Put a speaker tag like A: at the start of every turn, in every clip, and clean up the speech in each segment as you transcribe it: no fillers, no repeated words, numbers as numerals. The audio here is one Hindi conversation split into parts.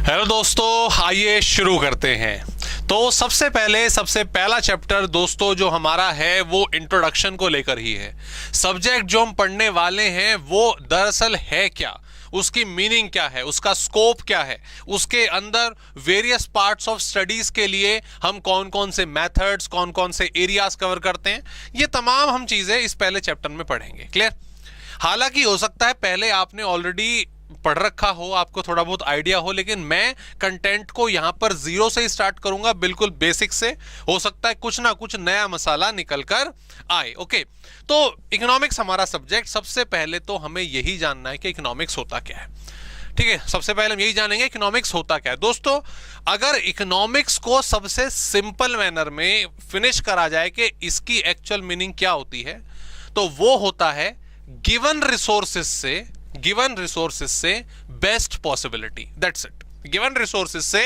A: हेलो दोस्तों, आइए शुरू करते हैं। तो सबसे पहला चैप्टर दोस्तों जो हमारा है वो इंट्रोडक्शन को लेकर ही है। सब्जेक्ट जो हम पढ़ने वाले हैं वो दरअसल है क्या, उसकी मीनिंग क्या है, उसका स्कोप क्या है, उसके अंदर वेरियस पार्ट्स ऑफ स्टडीज के लिए हम कौन कौन से मेथड्स, कौन कौन से एरियाज कवर करते हैं, ये तमाम हम चीजें इस पहले चैप्टर में पढ़ेंगे। क्लियर? हालांकि हो सकता है पहले आपने ऑलरेडी पढ़ रखा हो, आपको थोड़ा बहुत आइडिया हो, लेकिन मैं कंटेंट को यहां पर जीरो से ही स्टार्ट करूंगा, बिल्कुल बेसिक से। हो सकता है कुछ ना कुछ नया मसाला निकल कर आए। ओके, तो इकोनॉमिक्स हमारा सब्जेक्ट। सबसे पहले तो हमें यही जानना है कि इकोनॉमिक्स होता क्या है। ठीक है, सबसे पहले हम यही जानेंगे इकोनॉमिक्स होता क्या है। दोस्तों, अगर इकोनॉमिक्स को सबसे सिंपल मैनर में फिनिश करा जाए कि इसकी एक्चुअल मीनिंग क्या होती है, तो वो होता है गिवन रिसोर्सेस से best possibility. That's it. Given resources से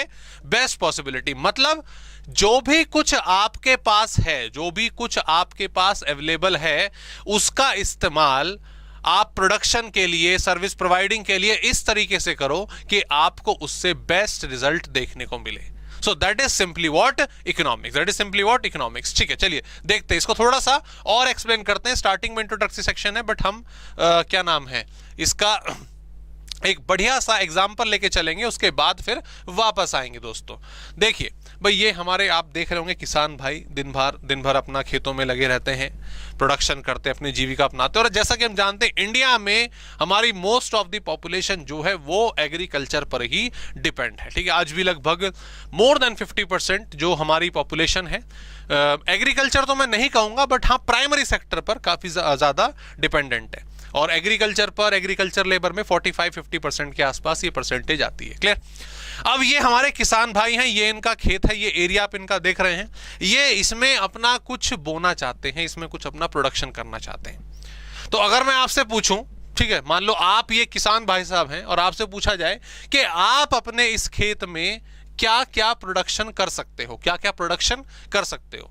A: बेस्ट पॉसिबिलिटी मतलब जो भी कुछ आपके पास है, जो भी कुछ आपके पास अवेलेबल है, उसका इस्तेमाल आप प्रोडक्शन के लिए, सर्विस प्रोवाइडिंग के लिए इस तरीके से करो कि आपको उससे बेस्ट रिजल्ट देखने को मिले। सो that is simply what economics. ठीक है, चलिए देखते हैं इसको, थोड़ा सा और एक्सप्लेन करते हैं। स्टार्टिंग में इंट्रोडक्टरी सेक्शन है, बट हम क्या नाम है इसका, एक बढ़िया सा एग्जाम्पल लेके चलेंगे, उसके बाद फिर वापस आएंगे। दोस्तों देखिए भाई, ये हमारे आप देख रहे होंगे किसान भाई दिन भर अपना खेतों में लगे रहते हैं, प्रोडक्शन करते हैं, अपनी जीविका अपनाते हैं। और जैसा कि हम जानते हैं इंडिया में हमारी मोस्ट ऑफ द पॉपुलेशन जो है वो एग्रीकल्चर पर ही डिपेंड है। ठीक है, आज भी लगभग मोर देन 50% जो हमारी पॉपुलेशन है एग्रीकल्चर तो मैं नहीं कहूंगा, बट हाँ प्राइमरी सेक्टर पर काफी ज्यादा डिपेंडेंट है। और एग्रीकल्चर लेबर में 45-50% के आसपास ये परसेंटेज आती है। क्लियर? अब ये हमारे किसान भाई हैं, ये इनका खेत है, ये एरिया आप इनका देख रहे हैं, ये इसमें अपना कुछ बोना चाहते हैं, इसमें कुछ अपना प्रोडक्शन करना चाहते हैं। तो अगर मैं आपसे पूछूं, ठीक है, मान लो आप ये किसान भाई साहब हैं और आपसे पूछा जाए कि आप अपने इस खेत में क्या क्या प्रोडक्शन कर सकते हो, क्या क्या प्रोडक्शन कर सकते हो,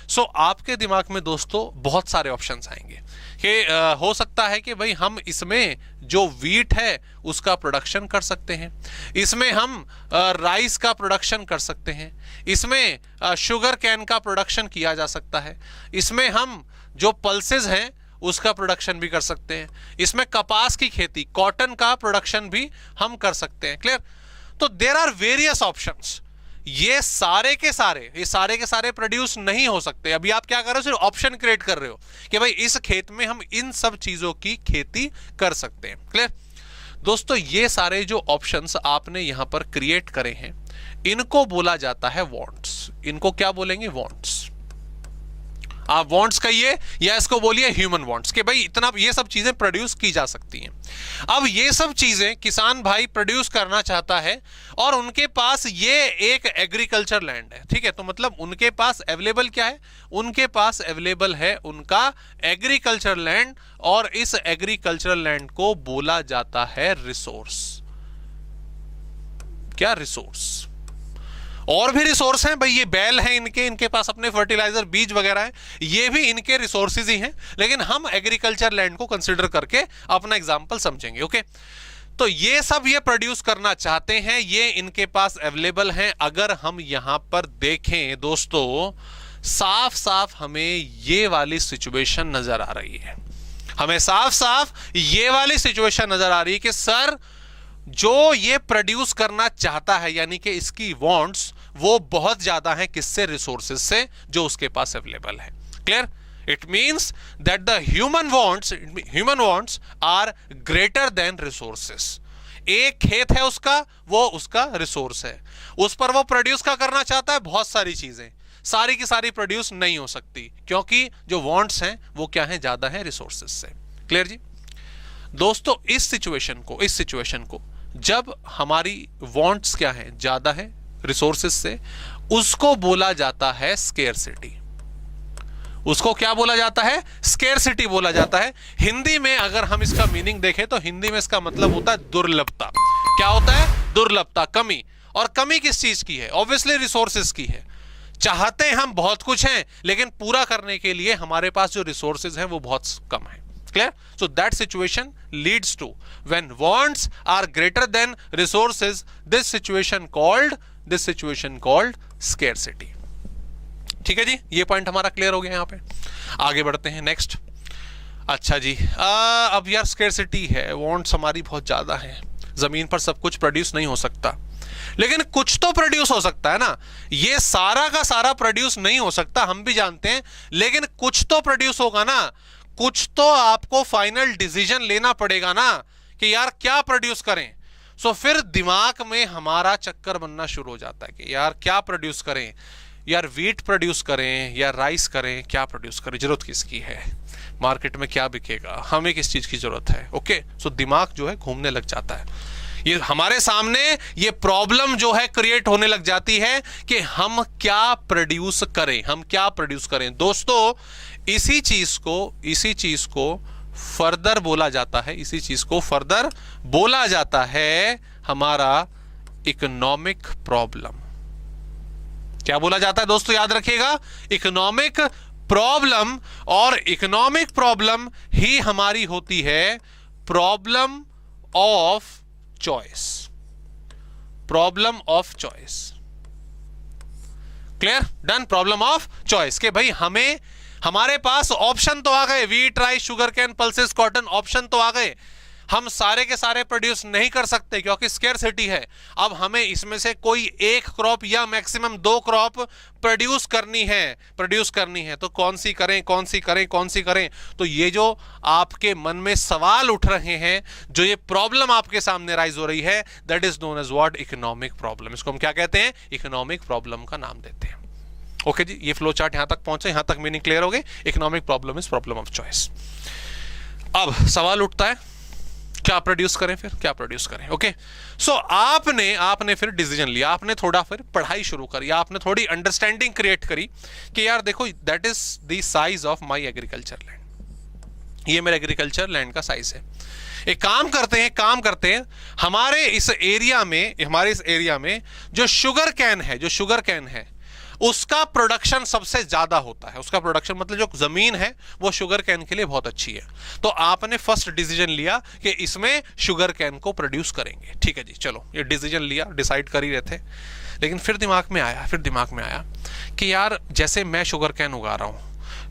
A: सो आपके दिमाग में दोस्तों बहुत सारे ऑप्शंस आएंगे कि हो सकता है कि भाई हम इसमें जो वीट है उसका प्रोडक्शन कर सकते हैं, इसमें हम राइस का प्रोडक्शन कर सकते हैं, इसमें शुगर कैन का प्रोडक्शन किया जा सकता है, इसमें हम जो पल्सेस हैं उसका प्रोडक्शन भी कर सकते हैं, इसमें कपास की खेती, कॉटन का प्रोडक्शन भी हम कर सकते हैं। क्लियर? तो देयर आर वेरियस ऑप्शंस। ये सारे के सारे प्रोड्यूस नहीं हो सकते। अभी आप क्या कर रहे हो, सिर्फ ऑप्शन क्रिएट कर रहे हो कि भाई इस खेत में हम इन सब चीजों की खेती कर सकते हैं। क्लियर? दोस्तों, ये सारे जो ऑप्शंस आपने यहां पर क्रिएट करे हैं, इनको बोला जाता है वांट्स। इनको क्या बोलेंगे? वांट्स। आप वांट्स कहिए या इसको बोलिए ह्यूमन वांट्स, कि भाई इतना ये सब चीजें प्रोड्यूस की जा सकती हैं। अब ये सब चीजें किसान भाई प्रोड्यूस करना चाहता है और उनके पास ये एक एग्रीकल्चर लैंड है। ठीक है, तो मतलब उनके पास अवेलेबल क्या है? उनके पास अवेलेबल है उनका एग्रीकल्चर लैंड, और इस एग्रीकल्चरल लैंड को बोला जाता है रिसोर्स। क्या? रिसोर्स। और भी रिसोर्स हैं भाई, ये बैल हैं इनके पास अपने फर्टिलाइजर, बीज वगैरह हैं, ये भी इनके रिसोर्सेज ही हैं, लेकिन हम एग्रीकल्चर लैंड को कंसीडर करके अपना एग्जांपल समझेंगे। ओके, तो ये सब ये प्रोड्यूस करना चाहते हैं, ये इनके पास अवेलेबल हैं। अगर हम यहां पर देखें दोस्तों, साफ साफ हमें ये वाली सिचुएशन नजर आ रही है, हमें साफ साफ ये वाली सिचुएशन नजर आ रही है कि सर जो ये प्रोड्यूस करना चाहता है, यानी कि इसकी वांट्स वो बहुत ज्यादा है, किससे? रिसोर्सेज से जो उसके पास अवेलेबल है। Clear? It means that the human wants are greater than resources. एक खेत है उसका, वो उसका रिसोर्स है, उस पर वो प्रोड्यूस क्या करना चाहता है? बहुत सारी चीजें, सारी की सारी प्रोड्यूस नहीं हो सकती, क्योंकि जो वांट्स हैं वो क्या है? ज्यादा है रिसोर्सेज से। क्लियर जी? दोस्तों, इस सिचुएशन को जब हमारी वांट्स क्या है? ज्यादा है रिसोर्सेज से, उसको बोला जाता है स्केर्सिटी। उसको क्या बोला जाता है? स्केर्सिटी बोला जाता है। हिंदी में अगर हम इसका मीनिंग देखें तो हिंदी में इसका मतलब होता है दुर्लभता। क्या होता है? दुर्लभता, कमी। और कमी किस चीज की है? ऑब्वियसली रिसोर्सेज की है। चाहते हम बहुत कुछ हैं, लेकिन पूरा करने के लिए हमारे पास जो रिसोर्सेज हैं वो बहुत कम है। Clear? So that situation leads to when wants are greater than resources, this situation called scarcity. ठीक है जी, ये पॉइंट हमारा क्लियर हो गया। यहाँ पे आगे बढ़ते हैं नेक्स्ट। अच्छा जी, अब यार स्केर्सिटी है, वांट्स हमारी बहुत ज्यादा है, जमीन पर सब कुछ प्रोड्यूस नहीं हो सकता, लेकिन कुछ तो प्रोड्यूस हो सकता है ना। ये सारा का सारा प्रोड्यूस नहीं हो सकता, हम भी जानते हैं, लेकिन कुछ तो प्रोड्यूस होगा ना। कुछ तो आपको फाइनल डिसीजन लेना पड़ेगा ना कि यार क्या प्रोड्यूस करें। सो फिर दिमाग में हमारा चक्कर बनना शुरू हो जाता है कि यार क्या प्रोड्यूस करें, यार वीट प्रोड्यूस करें या राइस करें, क्या प्रोड्यूस करें, जरूरत किसकी है, मार्केट में क्या बिकेगा, हमें किस चीज की जरूरत है। ओके, सो दिमाग जो है घूमने लग जाता है। ये हमारे सामने ये प्रॉब्लम जो है क्रिएट होने लग जाती है कि हम क्या प्रोड्यूस करें, दोस्तों इसी चीज को फर्दर बोला जाता है हमारा इकोनॉमिक प्रॉब्लम। क्या बोला जाता है दोस्तों, याद रखिएगा, इकोनॉमिक प्रॉब्लम। और इकोनॉमिक प्रॉब्लम ही हमारी होती है problem of choice. Clear? Done. Problem of choice के भाई हमारे पास ऑप्शन तो आ गए, wheat, rice, sugar cane, pulses, cotton, option तो आ गए। हम सारे के सारे प्रोड्यूस नहीं कर सकते क्योंकि स्केर्सिटी है। अब हमें इसमें से कोई एक क्रॉप या मैक्सिमम 2 क्रॉप प्रोड्यूस करनी है, तो कौन सी करें। तो ये जो आपके मन में सवाल उठ रहे हैं, जो ये प्रॉब्लम आपके सामने राइज हो रही है, that is known as what, economic problem. इसको हम क्या कहते हैं, इकोनॉमिक प्रॉब्लम का नाम देते हैं। ओके जी, ये फ्लो चार्ट यहां तक पहुंचे, यहां तक मीनिंग क्लियर हो गई। Economic problem is problem of choice. अब सवाल उठता है क्या प्रोड्यूस करें। ओके, सो आपने फिर डिसीजन लिया, आपने थोड़ा फिर पढ़ाई शुरू करी, आपने थोड़ी अंडरस्टैंडिंग क्रिएट करी कि यार देखो, that is the size of my agriculture land, ये मेरा एग्रीकल्चर लैंड का साइज है। एक काम करते हैं, हमारे इस एरिया में जो शुगर कैन है उसका प्रोडक्शन सबसे ज्यादा होता है। उसका प्रोडक्शन मतलब जो जमीन है वो शुगर कैन के लिए बहुत अच्छी है। तो आपने फर्स्ट डिसीजन लिया कि इसमें शुगर कैन को प्रोड्यूस करेंगे। ठीक है जी, चलो ये डिसीजन लिया, डिसाइड कर ही रहे थे, लेकिन फिर दिमाग में आया कि यार जैसे मैं शुगर कैन उगा रहा हूं,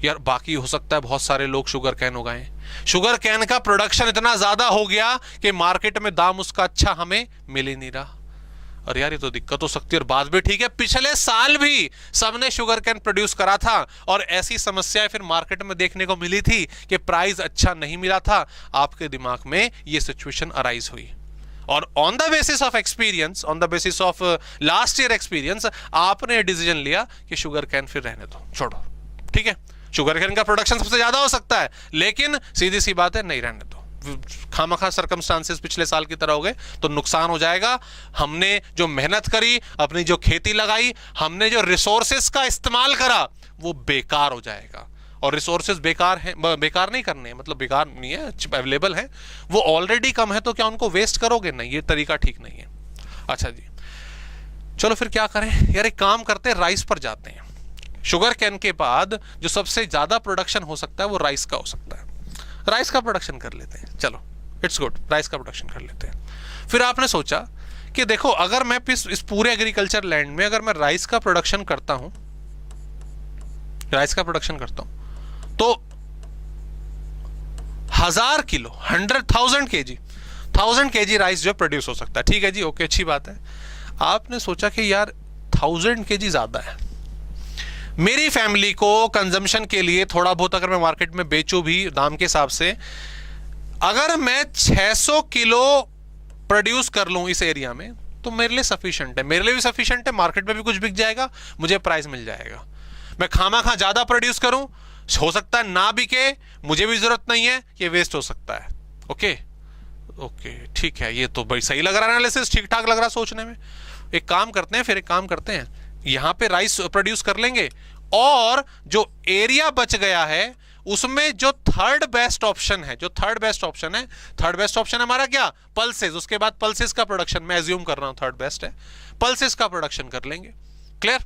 A: यार बाकी हो सकता है बहुत सारे लोग शुगर कैन उगाएं। शुगर कैन का प्रोडक्शन इतना ज्यादा हो गया कि मार्केट में दाम उसका अच्छा हमें मिल ही नहीं रहा। और यार ये तो दिक्कत हो सकती है। और बात भी ठीक है, पिछले साल भी सबने शुगर कैन प्रोड्यूस करा था और ऐसी समस्याएं फिर मार्केट में देखने को मिली थी कि प्राइस अच्छा नहीं मिला था। आपके दिमाग में ये सिचुएशन अराइज हुई और on the basis of last year experience आपने डिसीजन लिया कि शुगर कैन फिर रहने दो, छोड़ो। ठीक है, शुगर कैन का प्रोडक्शन सबसे ज्यादा हो सकता है, लेकिन सीधी सी बात है, नहीं रहने दो। खामखा सर्कमस्टांसेस पिछले साल की तरह हो गए तो नुकसान हो जाएगा। हमने जो मेहनत करी, अपनी जो खेती लगाई, हमने जो रिसोर्सेस का इस्तेमाल करा, वो बेकार हो जाएगा। और रिसोर्सेज बेकार नहीं करने हैं, मतलब बेकार नहीं है, अवेलेबल है, वो ऑलरेडी कम है, तो क्या उनको वेस्ट करोगे? नहीं, ये तरीका ठीक नहीं है। अच्छा जी, चलो फिर क्या करें यार, एक काम करते हैं, राइस पर जाते हैं। शुगर कैन के बाद जो सबसे ज्यादा प्रोडक्शन हो सकता है वो राइस का हो सकता है। राइस का प्रोडक्शन कर लेते हैं, चलो इट्स गुड, राइस का प्रोडक्शन कर लेते हैं। फिर आपने सोचा कि देखो, अगर मैं इस पूरे एग्रीकल्चर लैंड में अगर मैं राइस का प्रोडक्शन करता हूं तो 1000 किलो 1000 केजी राइस जो प्रोड्यूस हो सकता है। ठीक है जी, ओके, अच्छी बात है। आपने सोचा कि यार 1000 केजी ज्यादा है, मेरी फैमिली को कंजम्पशन के लिए थोड़ा बहुत अगर मैं मार्केट में बेचूं भी दाम के हिसाब से, अगर मैं 600 किलो प्रोड्यूस कर लूं इस एरिया में तो मेरे लिए सफिशिएंट है, मेरे लिए भी सफिशिएंट है, मार्केट में भी कुछ बिक जाएगा, मुझे प्राइस मिल जाएगा। मैं खामा ज्यादा प्रोड्यूस करूं, हो सकता है ना बिके, मुझे भी जरूरत नहीं है, ये वेस्ट हो सकता है। ओके, ठीक है, ये तो बड़ी सही लग रहा है, एनालिसिस ठीक ठाक लग रहा है सोचने में। एक काम करते हैं, यहां पे राइस प्रोड्यूस कर लेंगे और जो एरिया बच गया है उसमें जो थर्ड बेस्ट ऑप्शन है हमारा क्या, पल्सेस। उसके बाद पल्सेस का प्रोडक्शन, मैं एज्यूम कर रहा हूं थर्ड बेस्ट है, पल्सेस का प्रोडक्शन कर लेंगे। क्लियर?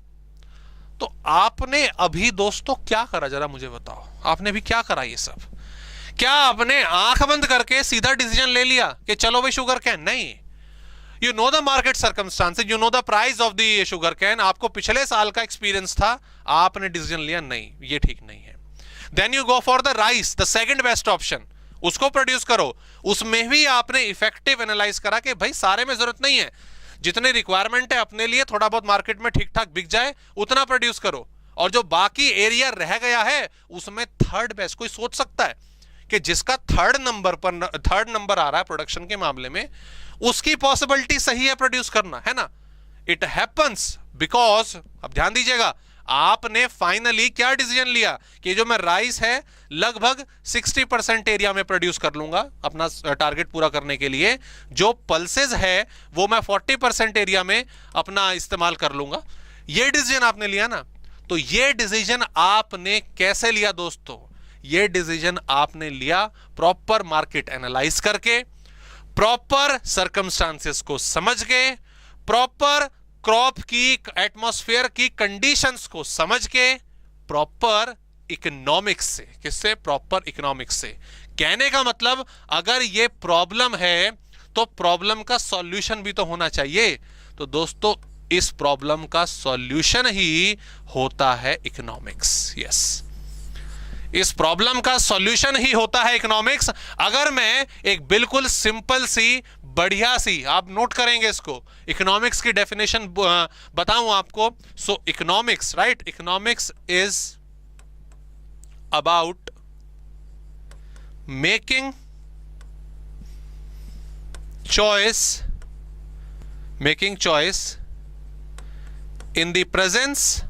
A: तो आपने अभी दोस्तों क्या करा, जरा मुझे बताओ, आपने अभी क्या करा ये सब क्या आपने आंख बंद करके सीधा डिसीजन ले लिया कि चलो भाई शुगर कैन? नहीं, you know the market circumstances, you know the price of the sugar cane, आपको पिछले साल का एक्सपीरियंस था, आपने डिसीजन लिया नहीं ये ठीक नहीं है। Then you go for the rice, the second best option, उसको प्रोड्यूस करो। उसमें भी आपने इफेक्टिव एनालाइज करा कि भाई सारे में जरूरत नहीं है, जितनी रिक्वायरमेंट है अपने लिए थोड़ा बहुत मार्केट में ठीक ठाक बिक जाए उतना प्रोड्यूस करो, और जो बाकी एरिया रह गया है उसमें थर्ड बेस्ट। कोई सोच सकता है कि जिसका थर्ड नंबर आ रहा है प्रोडक्शन के मामले में, उसकी पॉसिबिलिटी सही है प्रोड्यूस करना, है ना? इट हैपन्स बिकॉज, अब ध्यान दीजिएगा, आपने फाइनली क्या डिसीजन लिया कि जो मैं राइस है लगभग 60% एरिया में प्रोड्यूस कर लूंगा अपना टारगेट पूरा करने के लिए, जो पल्सेस है वो मैं 40% एरिया में अपना इस्तेमाल कर लूंगा। ये डिसीजन आपने लिया ना, तो ये डिसीजन आपने कैसे लिया दोस्तों? ये डिसीजन आपने लिया प्रॉपर मार्केट एनालाइज करके, प्रॉपर सर्कमस्टांसेस को समझ के, प्रॉपर क्रॉप की एटमॉस्फेयर की कंडीशंस को समझ के, प्रॉपर इकोनॉमिक्स से। किससे? प्रॉपर इकोनॉमिक्स से। कहने का मतलब, अगर ये प्रॉब्लम है तो प्रॉब्लम का सॉल्यूशन भी तो होना चाहिए। तो दोस्तों इस प्रॉब्लम का सॉल्यूशन ही होता है इकोनॉमिक्स। यस, इस प्रॉब्लम का सॉल्यूशन ही होता है इकोनॉमिक्स। अगर मैं एक बिल्कुल सिंपल सी बढ़िया सी, आप नोट करेंगे इसको, इकोनॉमिक्स की डेफिनेशन बताऊं आपको। So economics, right, economics is about making choice in the presence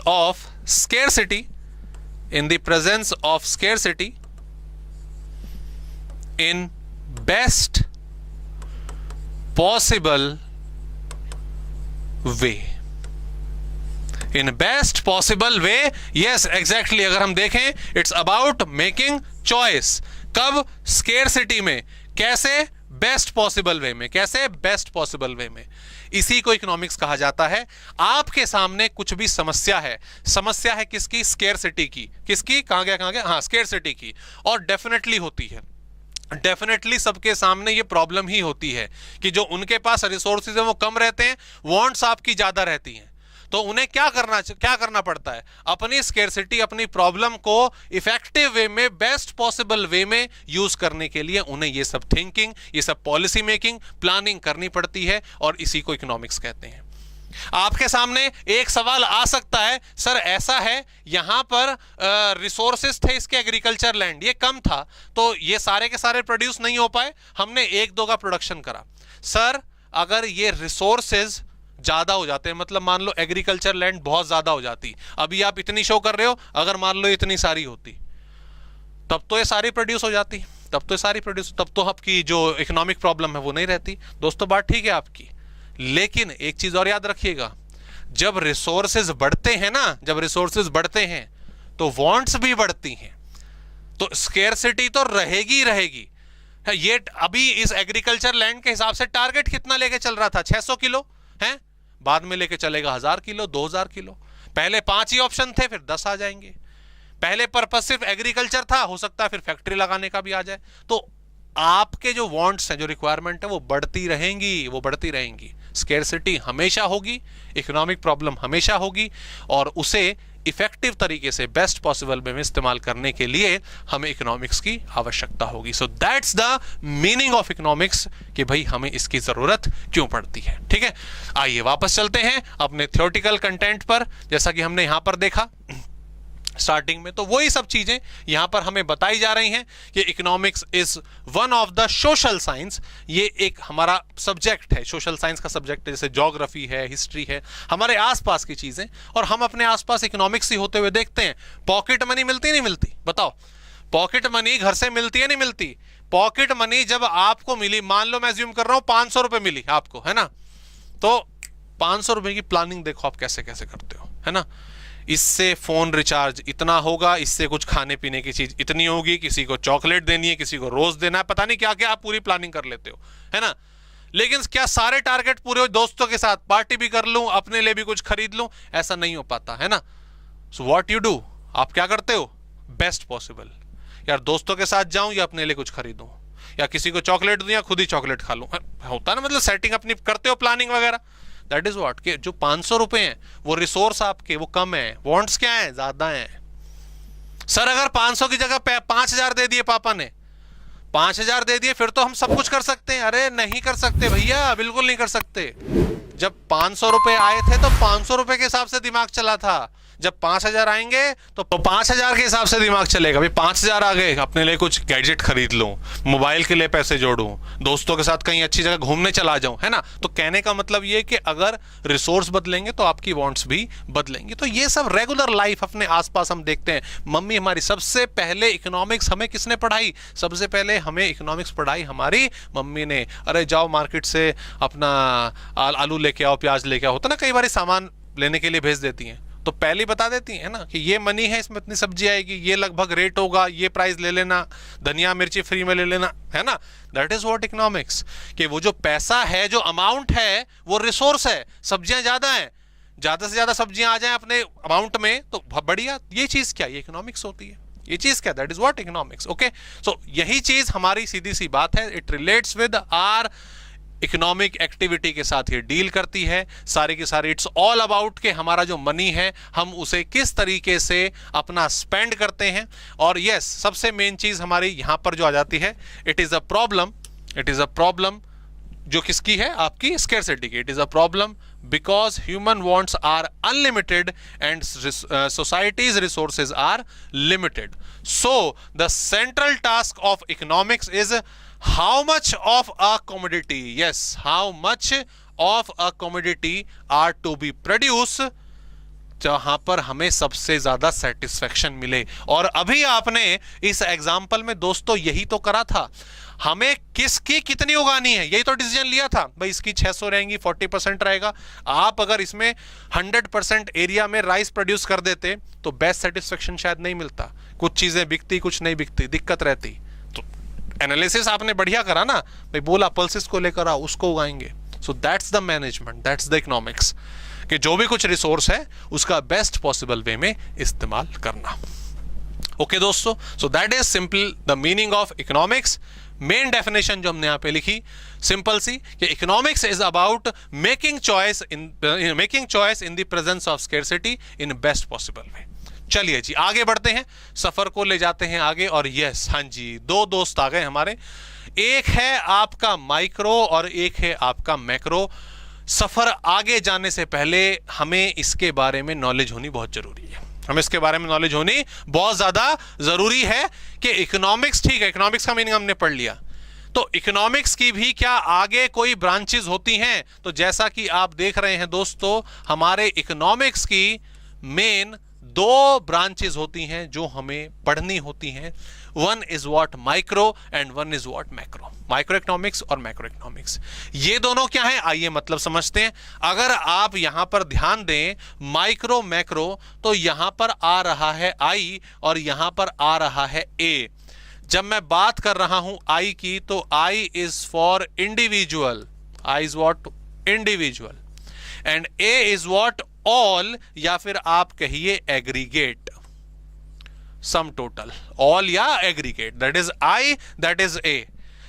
A: of scarcity, in best possible way, yes exactly। अगर हम देखें, it's about making choice, कब? scarcity में। कैसे? बेस्ट पॉसिबल वे में। कैसे? बेस्ट पॉसिबल वे में। इसी को इकोनॉमिक्स कहा जाता है। आपके सामने कुछ भी समस्या है किसकी? स्केर्सिटी की। किसकी? कहां गया? हाँ, स्केर्सिटी की। और डेफिनेटली होती है, डेफिनेटली सबके सामने ये प्रॉब्लम ही होती है कि जो उनके पास रिसोर्सेज है वो कम रहते हैं, वांट्स आपकी ज्यादा रहती हैं। तो उन्हें क्या करना पड़ता है? अपनी स्केर्सिटी, अपनी प्रॉब्लम को इफेक्टिव वे में, बेस्ट पॉसिबल वे में यूज करने के लिए उन्हें ये सब थिंकिंग, ये सब पॉलिसी मेकिंग, प्लानिंग करनी पड़ती है, और इसी को इकोनॉमिक्स कहते हैं। आपके सामने एक सवाल आ सकता है, सर ऐसा है यहां पर रिसोर्सेज थे इसके, एग्रीकल्चर लैंड ये कम था, तो ये सारे के सारे प्रोड्यूस नहीं हो पाए, हमने 1-2 का प्रोडक्शन करा। सर अगर ये रिसोर्सेज ज्यादा हो जाते हैं, मतलब मान लो एग्रीकल्चर लैंड बहुत ज्यादा हो जाती, अभी आप इतनी शो कर रहे हो, अगर मान लो इतनी सारी होती, तब तो ये सारी प्रोड्यूस हो जाती, तब तो आपकी जो इकोनॉमिक प्रॉब्लम है वो नहीं रहती। दोस्तों बात ठीक है आपकी, लेकिन एक चीज और याद रखिएगा, जब रिसोर्सेज बढ़ते हैं ना, तो वांट्स भी बढ़ती हैं, तो स्केर्सिटी तो रहेगी। ये अभी इस एग्रीकल्चर लैंड के हिसाब से टारगेट कितना लेके चल रहा था? 600 किलो है, बाद में लेके चलेगा 1000 किलो, 2000 किलो। पहले 5 ही ऑप्शन थे, फिर 10 आ जाएंगे। पहले पर्पस सिर्फ एग्रीकल्चर था, हो सकता है फिर फैक्ट्री लगाने का भी आ जाए। तो आपके जो वांट्स हैं, जो रिक्वायरमेंट है, वो बढ़ती रहेंगी। स्केर्सिटी हमेशा होगी, इकोनॉमिक प्रॉब्लम हमेशा होगी, और उसे इफेक्टिव तरीके से बेस्ट पॉसिबल वे में इस्तेमाल करने के लिए हमें इकोनॉमिक्स की आवश्यकता होगी। सो that's the meaning of economics, कि भाई हमें इसकी जरूरत क्यों पड़ती है। ठीक है, आइए वापस चलते हैं अपने थ्योरेटिकल कंटेंट पर। जैसा कि हमने यहां पर देखा स्टार्टिंग में, तो वही सब चीजें यहां पर हमें बताई जा रही हैं कि economics is one of the social science. ये एक हमारा सब्जेक्ट है, सोशल साइंस का सब्जेक्ट है, जैसे ज्योग्राफी है, हिस्ट्री है, हमारे आसपास की चीजें, और हम अपने आसपास इकोनॉमिक्स ही होते हुए देखते हैं। पॉकेट मनी मिलती नहीं मिलती? बताओ, पॉकेट मनी घर से मिलती है नहीं मिलती? पॉकेट मनी जब आपको मिली, मान लो मैं अज्यूम कर रहा हूं 500 रुपए मिली आपको, है ना, तो 500 रुपए की प्लानिंग देखो आप कैसे कैसे करते हो, है ना। इससे फोन रिचार्ज इतना होगा, इससे कुछ खाने पीने की चीज इतनी होगी, किसी को चॉकलेट देनी है, किसी को रोज देना है, पता नहीं क्या क्या आप पूरी प्लानिंग कर लेते हो, है ना। लेकिन क्या सारे टारगेट पूरे हो? दोस्तों के साथ पार्टी भी कर लूं, अपने लिए भी कुछ खरीद लूं, ऐसा नहीं हो पाता, है ना। सो व्हाट यू डू, आप क्या करते हो? Best possible. यार दोस्तों के साथ जाऊं या अपने लिए कुछ खरीदूं, या किसी को चॉकलेट दूं या खुद ही चॉकलेट खा लूं, होता ना, मतलब सेटिंग अपनी करते हो, प्लानिंग वगैरह। दैट इज व्हाट, कि जो 500 रुपए हैं वो रिसोर्स आपके वो कम है, वांट्स क्या है, ज्यादा है। सर अगर 500 की जगह 5000 दे दिए पापा ने, 5000 दे दिए, फिर तो हम सब कुछ कर सकते हैं। अरे नहीं कर सकते भैया, बिल्कुल नहीं कर सकते। जब 500 रुपए आए थे तो 500 रुपए के हिसाब से दिमाग चला था, जब 5000 आएंगे तो 5000 के हिसाब से दिमाग चलेगा। भाई 5000 आ गए, अपने लिए कुछ गैजेट खरीद लूं, मोबाइल के लिए पैसे जोड़ूं, दोस्तों के साथ कहीं अच्छी जगह घूमने चला जाऊं, है ना। तो कहने का मतलब ये कि अगर रिसोर्स बदलेंगे तो आपकी वांट्स भी बदलेंगी। तो ये सब रेगुलर लाइफ अपने आसपास हम देखते हैं। मम्मी हमारी सबसे पहले इकोनॉमिक्स हमें किसने पढ़ाई? सबसे पहले हमें इकोनॉमिक्स पढ़ाई हमारी मम्मी ने। अरे जाओ मार्केट से अपना आलू लेके आओ, प्याज लेके आओ, होता ना, कई बार सामान लेने के लिए भेज देती हैं, तो पहले बता देती है ना कि ये मनी है, इसमें इतनी सब्जी आएगी, ये लगभग रेट होगा, ये प्राइस ले लेना, धनिया मिर्ची फ्री में ले लेना, है ना। दैट इज व्हाट इकोनॉमिक्स, कि वो जो पैसा है, जो अमाउंट है, वो रिसोर्स है। सब्जियां ज्यादा हैं, ज्यादा से ज्यादा सब्जियां आ जाएं अपने अमाउंट में तो बढ़िया। ये चीज क्या, ये इकोनॉमिक्स होती है। ये चीज क्या, that is what economics. Okay, so यही चीज हमारी सीधी सी बात है, it relates with our economic activity के साथ ये डील करती है सारी की सारी। इट्स ऑल अबाउट कि हमारा जो मनी है हम उसे किस तरीके से अपना स्पेंड करते हैं। और यस, सबसे मेन चीज हमारी यहां पर जो आ जाती है, it is a problem, it is a problem जो किसकी है, आपकी स्कैरसिटी की। It is a problem because human wants are unlimited and societies resources are limited. So the central task of economics is how much of a commodity, yes, how much of a commodity are to be produced, जहां पर हमें सबसे ज्यादा सेटिस्फेक्शन मिले। और अभी आपने इस एग्जाम्पल में दोस्तों यही तो करा था, हमें किसकी कितनी उगानी है, यही तो डिसीजन लिया था। भाई इसकी 600 रहेंगी, 40% रहेगा। आप अगर इसमें 100% एरिया में राइस प्रोड्यूस कर देते तो बेस्ट सेटिस्फेक्शन शायद नहीं मिलता, कुछ चीजें बिकती, कुछ नहीं बिकती, दिक्कत रहती। एनालिसिस आपने बढ़िया करा ना भाई, बोला पल्सेस को लेकर आओ, उसको उगाएंगे। So that's the management, that's the economics, कि जो भी कुछ रिसोर्स है उसका बेस्ट पॉसिबल वे में इस्तेमाल करना। ओके दोस्तों, सो that is simple the meaning of economics. Main definition जो हमने यहां पे लिखी, सिंपल सी, कि economics is about making choice in the presence of scarcity in best possible way. चलिए जी आगे बढ़ते हैं, सफर को ले जाते हैं आगे। और यस, हाँ जी, दो दोस्त आ गए हमारे, एक है आपका माइक्रो और एक है आपका मैक्रो। सफर आगे जाने से पहले हमें इसके बारे में नॉलेज होनी बहुत जरूरी है, हमें इसके बारे में नॉलेज होनी बहुत ज्यादा जरूरी है कि इकोनॉमिक्स, ठीक है, इकोनॉमिक्स का मीनिंग हमने पढ़ लिया, तो इकोनॉमिक्स की भी क्या आगे कोई ब्रांचेस होती हैं? तो जैसा कि आप देख रहे हैं दोस्तों, हमारे इकोनॉमिक्स की मेन दो ब्रांचेस होती हैं जो हमें पढ़नी होती हैं। One is what micro and one is what macro. Micro economics और मैक्रो इकोनॉमिक्स, ये दोनों क्या है, आइए मतलब समझते हैं। अगर आप यहां पर ध्यान दें, माइक्रो मैक्रो, तो यहां पर आ रहा है आई और यहां पर आ रहा है ए। जब मैं बात कर रहा हूं आई की, तो I is for individual, I is what individual, and A is what all, या फिर आप कहिए एग्रीगेट, सम टोटल, ऑल या aggregate, that is I, that is A.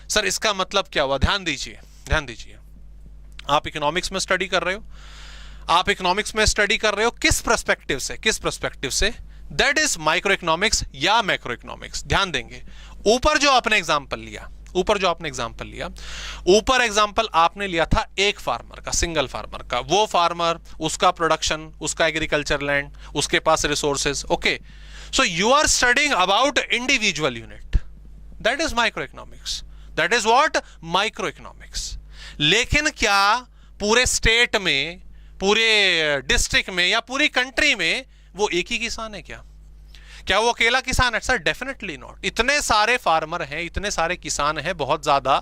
A: Sir इसका मतलब क्या हुआ? ध्यान दीजिए, ध्यान दीजिए। आप इकोनॉमिक्स में स्टडी कर रहे हो, आप इकोनॉमिक्स में स्टडी कर रहे हो किस पर्सपेक्टिव से, किस पर्सपेक्टिव से? दैट इज माइक्रो इकोनॉमिक्स या मैक्रो इकोनॉमिक्स। ध्यान देंगे, ऊपर जो आपने एग्जांपल लिया, ऊपर जो आपने एग्जांपल लिया, ऊपर एग्जांपल आपने लिया था एक फार्मर का, सिंगल फार्मर का। वो फार्मर, उसका प्रोडक्शन, उसका एग्रीकल्चर लैंड, उसके पास resources. Okay, so you are studying about individual unit, that is micro economics, that is what micro economics. लेकिन क्या पूरे स्टेट में, पूरे डिस्ट्रिक्ट में या पूरी कंट्री में वो एक ही किसान है क्या? क्या वो अकेला किसान है? Sir definitely not. इतने सारे फार्मर हैं, इतने सारे किसान हैं, बहुत ज्यादा।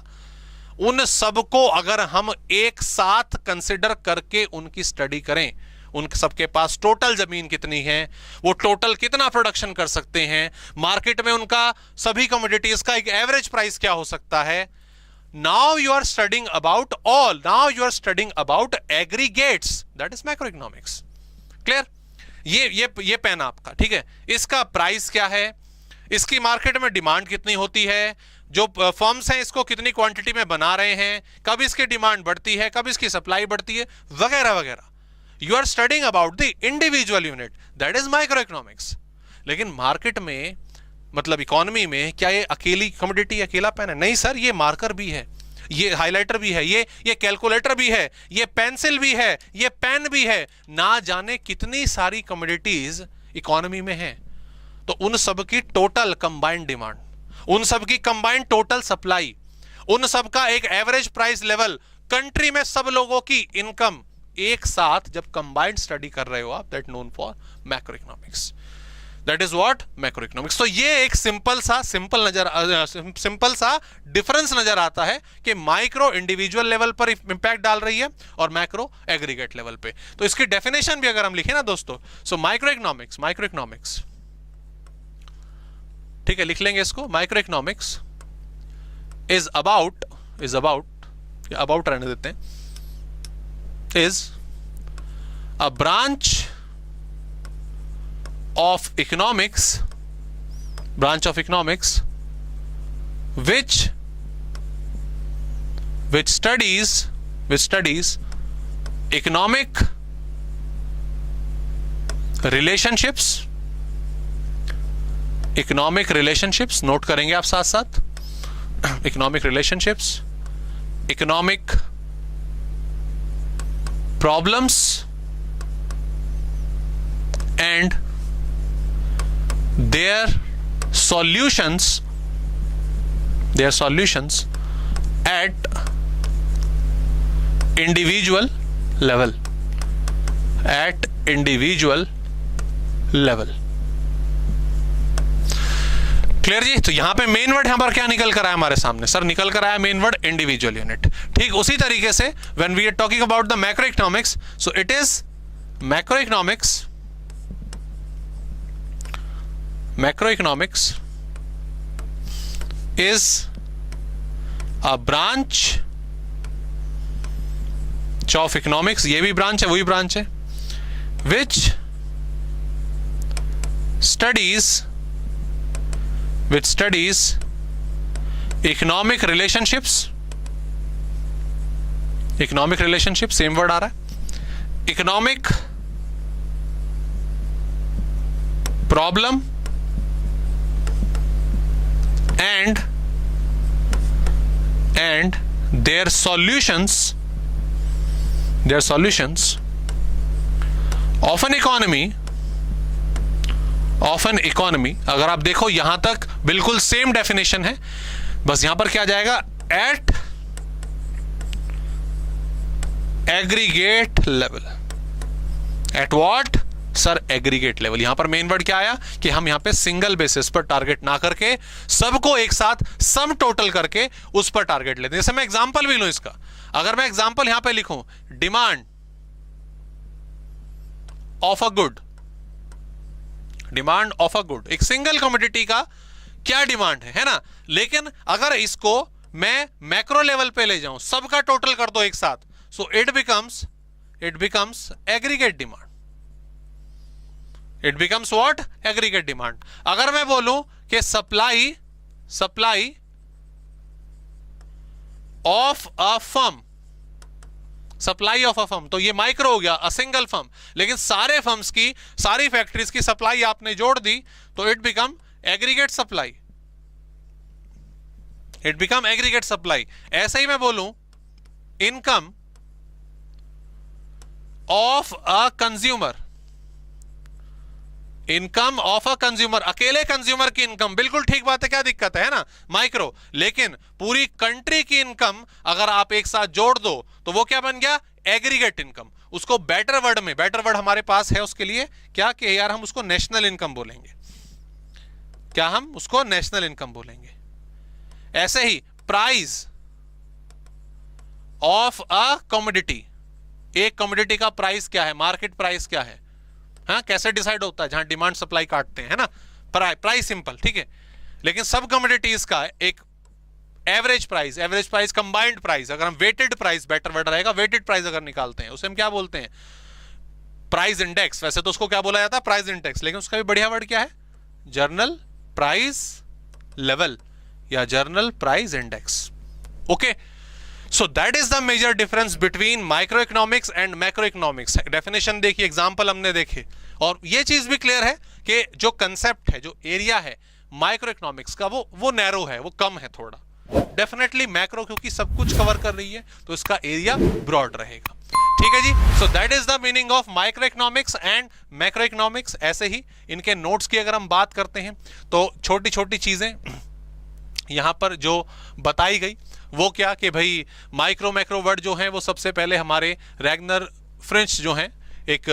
A: उन सबको अगर हम एक साथ कंसिडर करके उनकी स्टडी करें, उन सबके पास टोटल जमीन कितनी है, वो टोटल कितना प्रोडक्शन कर सकते हैं, मार्केट में उनका सभी कमोडिटीज का एक एवरेज प्राइस क्या हो सकता है। Now you are studying about all, now you are studying about aggregates, that is macro economics. Clear? ये पेन आपका, ठीक है, इसका प्राइस क्या है, इसकी मार्केट में डिमांड कितनी होती है, जो फर्म्स हैं इसको कितनी क्वांटिटी में बना रहे हैं, कब इसकी डिमांड बढ़ती है, कब इसकी सप्लाई बढ़ती है, वगैरह वगैरह। You are studying about the individual unit, that is micro economics. लेकिन मार्केट में, मतलब इकोनॉमी में, क्या ये अकेली कमोडिटी, अकेला पेन है? नहीं सर, ये मार्कर भी है, ये हाइलाइटर भी है, ये कैलकुलेटर भी है, ये पेंसिल भी है, ये पेन भी है, ना जाने कितनी सारी कमोडिटीज इकोनॉमी में है। तो उन सब की टोटल कंबाइंड डिमांड, उन सब की कंबाइंड टोटल सप्लाई, उन सब का एक एवरेज प्राइस लेवल, कंट्री में सब लोगों की इनकम एक साथ जब कंबाइंड स्टडी कर रहे हो आप, that known for macro economics, that is what macro economics. तो ये एक सिंपल सा डिफरेंस नजर आता है कि माइक्रो इंडिविजुअल लेवल पर इंपैक्ट डाल रही है और मैक्रो एग्रीगेट लेवल पे। तो इसकी डेफिनेशन भी अगर हम लिखें ना दोस्तों, सो माइक्रो इकोनॉमिक्स, ठीक है, लिख लेंगे इसको, माइक्रो इकोनॉमिक्स इज अबाउट रहने देते हैं, is a branch of economics which studies economic relationships, note करेंगे आप साथ साथ, economic relationships, economic problems and their solutions at individual level, clear जी। तो यहां पे मेन वर्ड यहां पर क्या निकल कर आया हमारे सामने? सर निकल कर आया मेन वर्ड इंडिविजुअल यूनिट। ठीक उसी तरीके से when we are talking about the macro economics, so it is macro economics is a branch of economics, ये भी ब्रांच है, वही ब्रांच है, which studies economic relationships, same word आ रहा है, economic problem and their solutions of an economy। अगर आप देखो यहां तक बिल्कुल सेम डेफिनेशन है, बस यहां पर क्या जाएगा, at aggregate level. At what sir? Aggregate level. यहां पर मेन वर्ड क्या आया कि हम यहां पे सिंगल बेसिस पर टारगेट ना करके सबको एक साथ सम टोटल करके उस पर टारगेट लेते हैं। जैसे मैं एग्जांपल भी लूं इसका, अगर मैं एग्जांपल यहां पे लिखूं, डिमांड ऑफ अ गुड, एक सिंगल कमोडिटी का क्या डिमांड है ना। लेकिन अगर इसको मैं मैक्रो लेवल पे ले जाऊं, सबका टोटल कर दो एक साथ, so it becomes aggregate demand. It becomes what? Aggregate demand. अगर मैं बोलूं कि सप्लाई ऑफ अ फर्म, तो ये माइक्रो हो गया, अ सिंगल फर्म। लेकिन सारे फर्म्स की, सारी फैक्ट्रीज की सप्लाई आपने जोड़ दी तो इट बिकम एग्रीगेट सप्लाई। ऐसे ही मैं बोलूं इनकम ऑफ अ कंज्यूमर, अकेले कंज्यूमर की इनकम, बिल्कुल ठीक बात है, क्या दिक्कत है ना, माइक्रो। लेकिन पूरी कंट्री की इनकम अगर आप एक साथ जोड़ दो तो वो क्या बन गया? Aggregate income. उसको बेटर वर्ड हमारे पास है उसके लिए क्या, कि यार हम उसको नेशनल इनकम बोलेंगे। क्या हम उसको नेशनल इनकम बोलेंगे? ऐसे ही प्राइस ऑफ अ कमोडिटी, एक कमोडिटी का प्राइस क्या है, मार्केट प्राइस क्या है, हाँ, कैसे डिसाइड होता है? जहां डिमांड सप्लाई काटते हैं, है ना, प्राइस सिंपल, ठीक है। लेकिन सब कमोडिटीज का एक एवरेज प्राइस, कंबाइंड प्राइस, अगर हम वेटेड प्राइस, बेटर वर्ड रहेगा, वेटेड प्राइस अगर निकालते हैं उसे हम क्या बोलते हैं? प्राइस इंडेक्स, वैसे तो उसको क्या बोला जाता है, प्राइस इंडेक्स, लेकिन उसका भी बढ़िया वर्ड क्या है, जर्नल प्राइस लेवल या general price index. Okay, so that is the major difference between micro economics and macro economics. Definition देखिए, एग्जांपल हमने देखे, और ये चीज भी क्लियर है कि जो कंसेप्ट है, जो एरिया है माइक्रो इकोनॉमिक्स का, वो नैरो है, वो कम है थोड़ा। डेफिनेटली मैक्रो क्योंकि सब कुछ कवर कर रही है तो इसका एरिया ब्रॉड रहेगा। ठीक है जी, so that is the meaning of micro economics and macro economics. ऐसे ही इनके नोट्स की अगर हम बात करते हैं तो छोटी छोटी चीजें यहां पर जो बताई गई वो क्या कि भाई माइक्रो मैक्रो वर्ड जो है वो सबसे पहले हमारे रैगनर फ्रेंच जो हैं, एक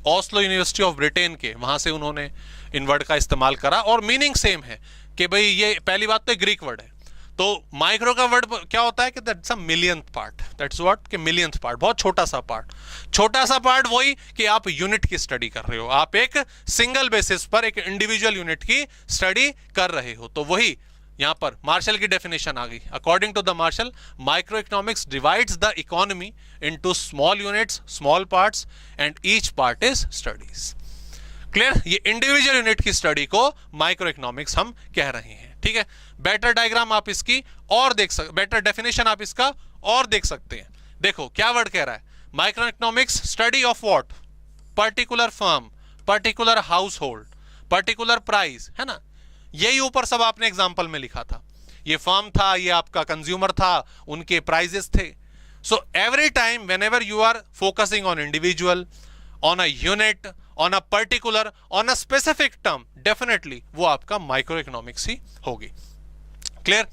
A: ऑस्लो यूनिवर्सिटी ऑफ ब्रिटेन के, वहां से उन्होंने इन वर्ड का इस्तेमाल करा और मीनिंग सेम है कि भाई ये पहली बात तो ग्रीक वर्ड है। तो माइक्रो का वर्ड क्या होता है कि that's a millionth part, that's what कि मिलियंथ पार्ट, बहुत छोटा सा पार्ट। छोटा सा पार्ट वही कि आप यूनिट की स्टडी कर रहे हो, आप एक सिंगल बेसिस पर एक इंडिविजुअल यूनिट की स्टडी कर रहे हो। तो वही यहां पर मार्शल की डेफिनेशन आ गई। According to the Marshall, micro economics divides the economy into small units, small parts, and each part is studies. Clear, ये इंडिविजुअल यूनिट की स्टडी को माइक्रो इकोनॉमिक्स हम कह रहे हैं। ठीक है, बेटर डायग्राम आप इसकी और देख सकते, बेटर डेफिनेशन आप इसका और देख सकते हैं। देखो क्या वर्ड कह रहा है, micro economics study of what, particular firm, particular house hold, particular price, है ना, यही ऊपर सब आपने एग्जाम्पल में लिखा था। ये फर्म था, ये आपका कंज्यूमर था, उनके प्राइजेस थे। So every time whenever you are focusing on individual, on a unit, on a particular, on a specific term, definitely वो आपका माइक्रो इकोनॉमिक्स ही होगी। क्लियर,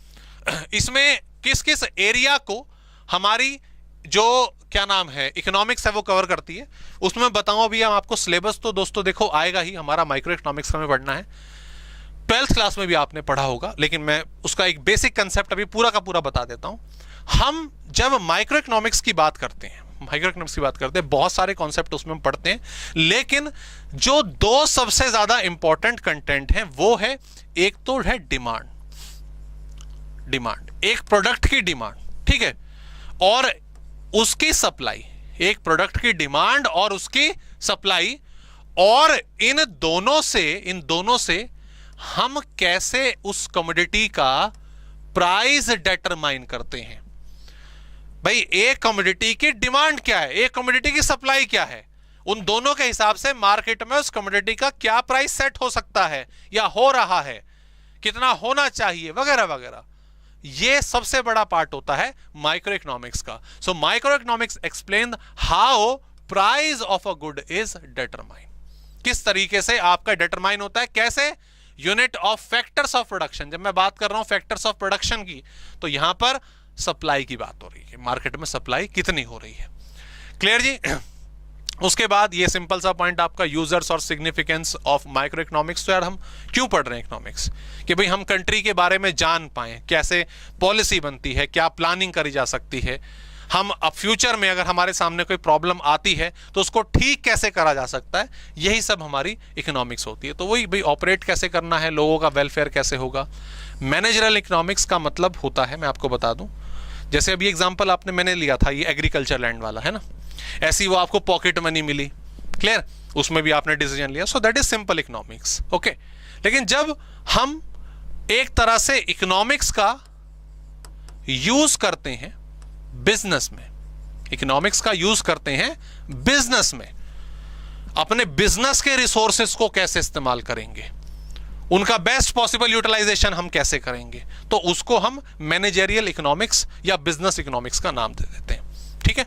A: इसमें किस किस एरिया को हमारी जो क्या नाम है इकोनॉमिक्स है वो कवर करती है, उसमें बताऊं अभी हम आपको। सिलेबस तो दोस्तों देखो आएगा ही, हमारा माइक्रो इकोनॉमिक्स हमें पढ़ना है, 12th क्लास में भी आपने पढ़ा होगा, लेकिन मैं उसका एक बेसिक कंसेप्ट अभी पूरा का पूरा बता देता हूं। हम जब माइक्रो इकोनॉमिक्स की बात करते हैं, माइक्रो इकोनॉमिक्स की बात करते हैं, बहुत सारे कॉन्सेप्ट उसमें हम पढ़ते हैं, लेकिन जो दो सबसे ज्यादा इंपॉर्टेंट कंटेंट है वो है, एक तो है डिमांड, डिमांड एक प्रोडक्ट की डिमांड, ठीक है, और उसकी सप्लाई, एक प्रोडक्ट की डिमांड और उसकी सप्लाई, और इन दोनों से हम कैसे उस कमोडिटी का प्राइस डिटरमाइन करते हैं। भाई एक कमोडिटी की डिमांड क्या है, एक कमोडिटी की सप्लाई क्या है, उन दोनों के हिसाब से मार्केट में उस कमोडिटी का क्या प्राइस सेट हो सकता है या हो रहा है, कितना होना चाहिए, वगैरह वगैरह। ये सबसे बड़ा पार्ट होता है माइक्रो इकोनॉमिक्स का। So micro economics explain how price of a good is determine, किस तरीके से आपका डिटरमाइन होता है, कैसे, unit of factors of production. जब मैं बात कर रहा हूं फैक्टर्स ऑफ प्रोडक्शन की, तो यहां पर सप्लाई की बात हो रही है, मार्केट में सप्लाई कितनी हो रही है। क्लियर जी। उसके बाद ये सिंपल सा पॉइंट आपका यूजर्स और सिग्निफिकेंस ऑफ माइक्रो इकोनॉमिक्स। तो यार हम क्यों पढ़ रहे हैं इकोनॉमिक्स, कि भाई हम कंट्री के बारे में जान पाएं, कैसे पॉलिसी बनती है, क्या प्लानिंग करी जा सकती है, हम अब फ्यूचर में अगर हमारे सामने कोई प्रॉब्लम आती है तो उसको ठीक कैसे करा जा सकता है, यही सब हमारी इकोनॉमिक्स होती है। तो वही भाई ऑपरेट कैसे करना है, लोगों का वेलफेयर कैसे होगा। मैनेजरल इकोनॉमिक्स का मतलब होता है, मैं आपको बता दूं, जैसे अभी एग्जांपल मैंने लिया था ये एग्रीकल्चर लैंड वाला, है ना, ऐसी वो आपको पॉकेट मनी मिली, क्लियर, उसमें भी आपने डिसीजन लिया, सो that is simple economics. Okay, लेकिन जब हम एक तरह से इकोनॉमिक्स का यूज करते हैं बिजनेस में, इकोनॉमिक्स का यूज करते हैं बिजनेस में, अपने बिजनेस के रिसोर्सेस को कैसे इस्तेमाल करेंगे, उनका बेस्ट पॉसिबल यूटिलाइजेशन हम कैसे करेंगे, तो उसको हम मैनेजरियल इकोनॉमिक्स या बिजनेस इकोनॉमिक्स का नाम दे देते हैं। ठीक है,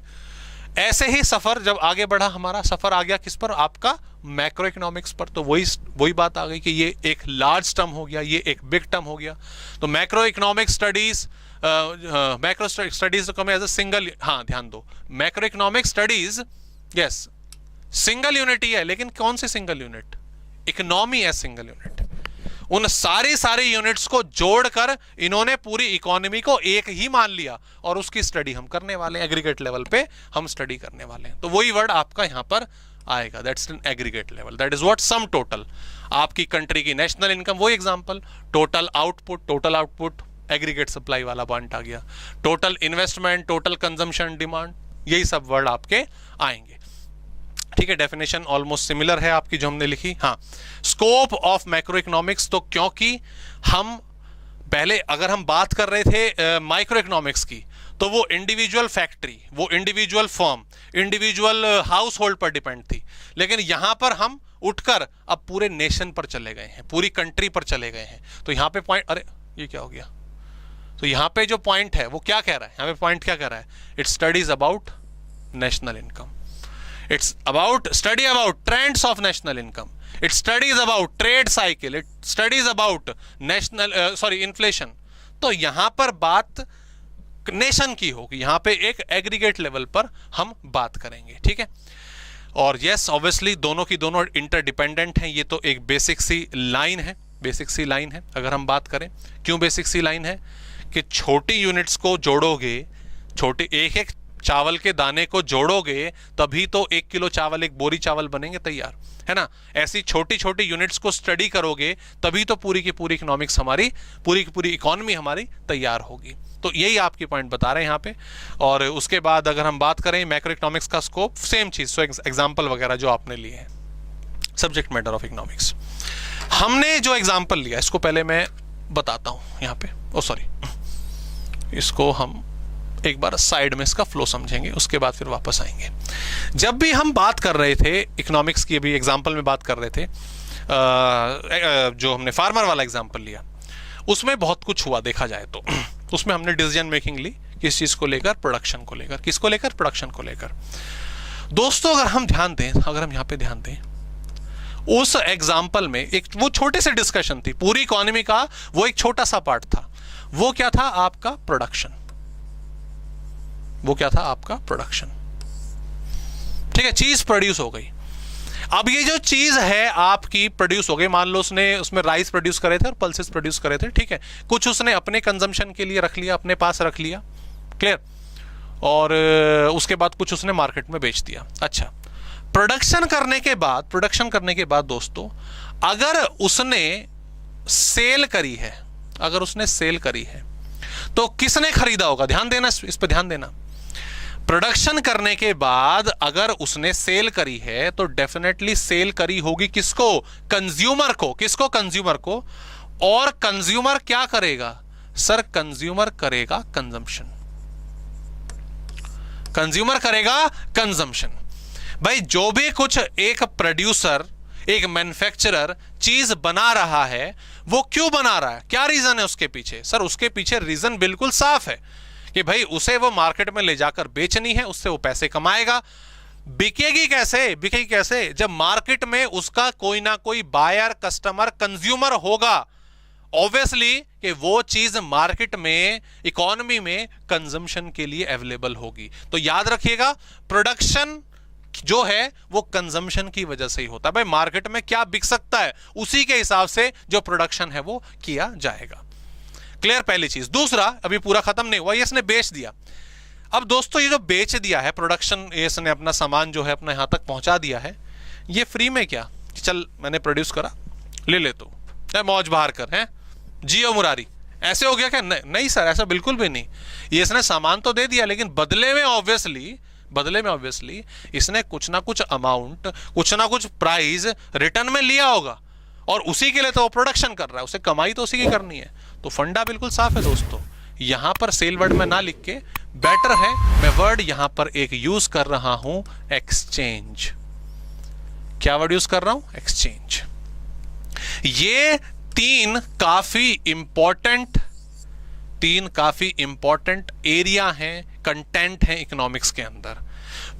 A: ऐसे ही सफर जब आगे बढ़ा, हमारा सफर आ गया किस पर, आपका मैक्रो इकोनॉमिक्स पर। तो वही बात आ गई कि ये एक लार्ज टर्म हो गया, ये एक बिग टर्म हो गया। तो macro economic studies, macro studies को मैं एज अ सिंगल, हाँ ध्यान दो, macro economic studies, yes single unit ही है, लेकिन कौन सी सिंगल यूनिट, इकोनॉमी है सिंगल यूनिट। उन सारी यूनिट्स को जोड़कर इन्होंने पूरी इकोनॉमी को एक ही मान लिया और उसकी स्टडी हम करने वाले हैं, एग्रीगेट लेवल पे हम स्टडी करने वाले हैं। तो वही वर्ड आपका यहां पर आएगा, that's an aggregate level, that is what sum total, आपकी कंट्री की नेशनल इनकम, वही example, total output aggregate supply वाला पॉइंट आ गया, total investment, total consumption, demand, यही सब वर्ड आपके आएंगे। ठीक है, डेफिनेशन ऑलमोस्ट सिमिलर है आपकी जो हमने लिखी। हाँ, स्कोप ऑफ मैक्रो इकोनॉमिक्स, तो क्योंकि हम पहले अगर हम बात कर रहे थे माइक्रो इकोनॉमिक्स की, तो वो इंडिविजुअल फैक्ट्री, वो individual firm, individual house hold पर डिपेंड थी। लेकिन यहां पर हम उठकर अब पूरे नेशन पर चले गए हैं, पूरी कंट्री पर चले गए हैं। तो यहां पे पॉइंट, अरे ये क्या हो गया, तो यहां पे जो पॉइंट है वो क्या कह रहा है, यहां पे पॉइंट क्या कह रहा है, it studies about national income, it's about study about trends of national income, it studies about trade cycle, it studies about national inflation. तो यहां पर बात नेशन की होगी, यहां पे एक एग्रीगेट लेवल पर हम बात करेंगे, ठीक है। और यस, ऑब्वियसली दोनों की दोनों इंटरडिपेंडेंट हैं, ये तो एक बेसिक सी लाइन है, बेसिक सी लाइन है। अगर हम बात करें क्यों बेसिक सी लाइन है, कि छोटी यूनिट्स को जोड़ोगे, छोटे एक एक चावल के दाने को जोड़ोगे तभी तो 1 किलो चावल, एक बोरी चावल बनेंगे तैयार, है ना। ऐसी छोटी छोटी यूनिट्स को स्टडी करोगे तभी तो पूरी की पूरी इकोनॉमिक्स हमारी, पूरी की पूरी इकोनॉमी हमारी तैयार होगी। तो यही आपकी पॉइंट बता रहे हैं यहाँ पे। और उसके बाद अगर हम बात करें मैक्रो इकोनॉमिक्स का स्कोप, सेम चीज, सो एग्जाम्पल वगैरह जो आपने लिए हैं, सब्जेक्ट मैटर ऑफ इकोनॉमिक्स। हमने जो एग्जाम्पल लिया इसको पहले मैं बताता हूं यहाँ पे, ओ सॉरी, इसको हम एक बार साइड में इसका फ्लो समझेंगे, उसके बाद फिर वापस आएंगे। जब भी हम बात कर रहे थे इकोनॉमिक्स की, अभी एग्जाम्पल में बात कर रहे थे, जो हमने फार्मर वाला एग्जाम्पल लिया, उसमें बहुत कुछ हुआ देखा जाए तो। उसमें हमने डिसीजन मेकिंग ली, किस चीज को लेकर, प्रोडक्शन को लेकर, किसको लेकर, प्रोडक्शन को लेकर। दोस्तों अगर हम ध्यान दें, अगर हम यहाँ पे ध्यान दें, उस एग्जाम्पल में एक वो छोटे से डिस्कशन थी, पूरी इकोनॉमी का वो एक छोटा सा पार्ट था। वो क्या था, आपका प्रोडक्शन, वो क्या था, आपका प्रोडक्शन, ठीक है। चीज प्रोड्यूस हो गई। अब ये जो चीज है आपकी प्रोड्यूस हो गई, मान लो उसने उसमें राइस प्रोड्यूस करे थे और पल्सेस प्रोड्यूस करे थे, ठीक है। कुछ उसने अपने कंजम्पशन के लिए रख लिया, अपने पास रख लिया, क्लियर। और उसके बाद कुछ उसने मार्केट में बेच दिया। अच्छा, प्रोडक्शन करने के बाद दोस्तों, अगर उसने सेल करी है, अगर उसने सेल करी है तो किसने खरीदा होगा, ध्यान देना, इस पे ध्यान देना। प्रोडक्शन करने के बाद अगर उसने सेल करी है तो डेफिनेटली सेल करी होगी किसको, कंज्यूमर को, किसको, कंज्यूमर को। और कंज्यूमर क्या करेगा सर, कंज्यूमर करेगा कंजम्पशन, कंज्यूमर करेगा कंजम्पशन। भाई जो भी कुछ एक प्रोड्यूसर, एक मैन्युफैक्चरर चीज बना रहा है, वो क्यों बना रहा है, क्या रीजन है उसके पीछे, सर उसके पीछे रीजन बिल्कुल साफ है कि भाई उसे वो मार्केट में ले जाकर बेचनी है, उससे वो पैसे कमाएगा। बिकेगी कैसे, बिकेगी कैसे, जब मार्केट में उसका कोई ना कोई बायर, कस्टमर, कंज्यूमर होगा। ऑब्वियसली कि वो चीज मार्केट में, इकोनॉमी में कंजम्पशन के लिए अवेलेबल होगी। तो याद रखिएगा, प्रोडक्शन जो है वो कंजम्पशन की वजह से ही होता है। भाई मार्केट में क्या बिक सकता है, उसी के हिसाब से जो प्रोडक्शन है वो किया जाएगा। क्लियर, पहली चीज। दूसरा, अभी पूरा खत्म नहीं हुआ, ये इसने बेच दिया। अब दोस्तों ये जो बेच दिया है, प्रोडक्शन, इसने अपना सामान जो है अपना यहां तक पहुंचा दिया है, ये फ्री में क्या, चल मैंने प्रोड्यूस करा, ले ले, तो मौज बाहर कर, है जियो मुरारी, ऐसे हो गया क्या, नहीं सर, ऐसा बिल्कुल भी नहीं। ये इसने सामान तो दे दिया, लेकिन बदले में ऑब्वियसली इसने कुछ ना कुछ अमाउंट, कुछ ना कुछ प्राइस रिटर्न में लिया होगा, और उसी के लिए तो वो प्रोडक्शन कर रहा है, उसे कमाई तो उसी की करनी है। तो फंडा बिल्कुल साफ है दोस्तों। यहां पर सेल वर्ड में ना लिख के बेटर है मैं वर्ड यहां पर एक यूज कर रहा हूं, एक्सचेंज। क्या वर्ड यूज कर रहा हूं, एक्सचेंज। ये तीन काफी इंपॉर्टेंट एरिया हैं, कंटेंट है इकोनॉमिक्स के अंदर।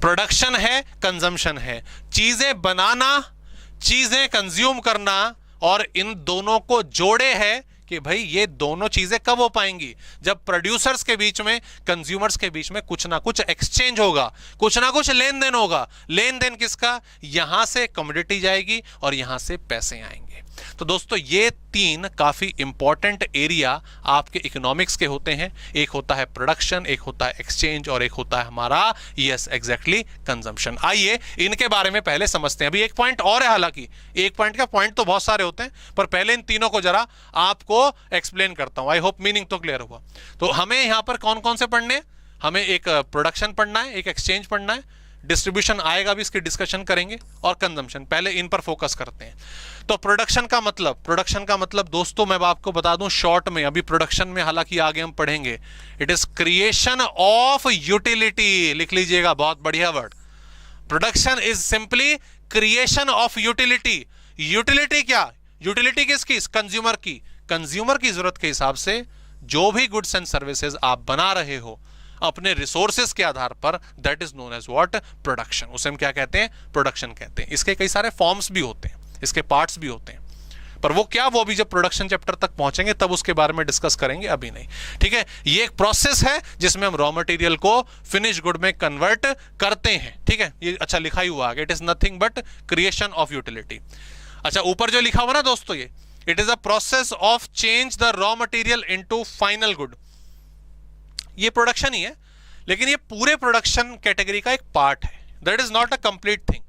A: प्रोडक्शन है, कंजम्पशन है, चीजें बनाना, चीजें कंज्यूम करना, और इन दोनों को जोड़े है कि भाई ये दोनों चीजें कब हो पाएंगी, जब प्रोड्यूसर्स के बीच में, कंज्यूमर्स के बीच में कुछ ना कुछ एक्सचेंज होगा, कुछ ना कुछ लेन देन होगा। लेन देन किसका, यहां से कमोडिटी जाएगी और यहां से पैसे आएंगे। तो दोस्तों ये तीन काफी इंपॉर्टेंट एरिया आपके इकोनॉमिक्स के होते हैं। एक होता है प्रोडक्शन, एक होता है एक्सचेंज, और एक होता है हमारा, यस एग्जैक्टली, कंजम्पशन। आइए इनके बारे में पहले समझते हैं। अभी एक पॉइंट और है, हालांकि एक पॉइंट का पॉइंट तो बहुत सारे होते हैं, पर पहले इन तीनों को जरा आपको एक्सप्लेन करता हूं। आई होप मीनिंग तो क्लियर हुआ। तो हमें यहां पर कौन कौन से पढ़ने हैं, हमें एक प्रोडक्शन पढ़ना है, एक एक्सचेंज पढ़ना है, डिस्ट्रीब्यूशन आएगा भी, इसकी डिस्कशन करेंगे, और कंजम्पशन, पहले इन पर फोकस करते हैं। तो प्रोडक्शन का मतलब दोस्तों मैं आपको बता दूं शॉर्ट में, अभी प्रोडक्शन में हालांकि आगे हम पढ़ेंगे, it is creation of utility. लिख लीजिएगा, बहुत बढ़िया word. Production is simply creation of utility. Utility क्या? यूटिलिटी किसकी? कंज्यूमर की। कंज्यूमर की जरूरत के हिसाब से जो भी गुड्स एंड सर्विसेज आप बना रहे हो अपने रिसोर्सेज के आधार पर, that is known as what? Production. उसे हम क्या कहते हैं? प्रोडक्शन कहते हैं। इसके कई सारे फॉर्म्स भी होते हैं, इसके पार्ट्स भी होते हैं, पर वो क्या, वो अभी जब प्रोडक्शन चैप्टर तक पहुंचेंगे तब उसके बारे में डिस्कस करेंगे, अभी नहीं। ठीक है, ये एक प्रोसेस है जिसमें हम रॉ मटेरियल को फिनिश गुड में कन्वर्ट करते हैं। ठीक है, ये अच्छा लिखा ही हुआ है, it is nothing but creation of utility. अच्छा, ऊपर जो लिखा हुआ ना दोस्तों, ये it is a process of change the raw material into final good. ये प्रोडक्शन ही है, लेकिन ये पूरे प्रोडक्शन कैटेगरी का एक पार्ट है। That is not a complete thing.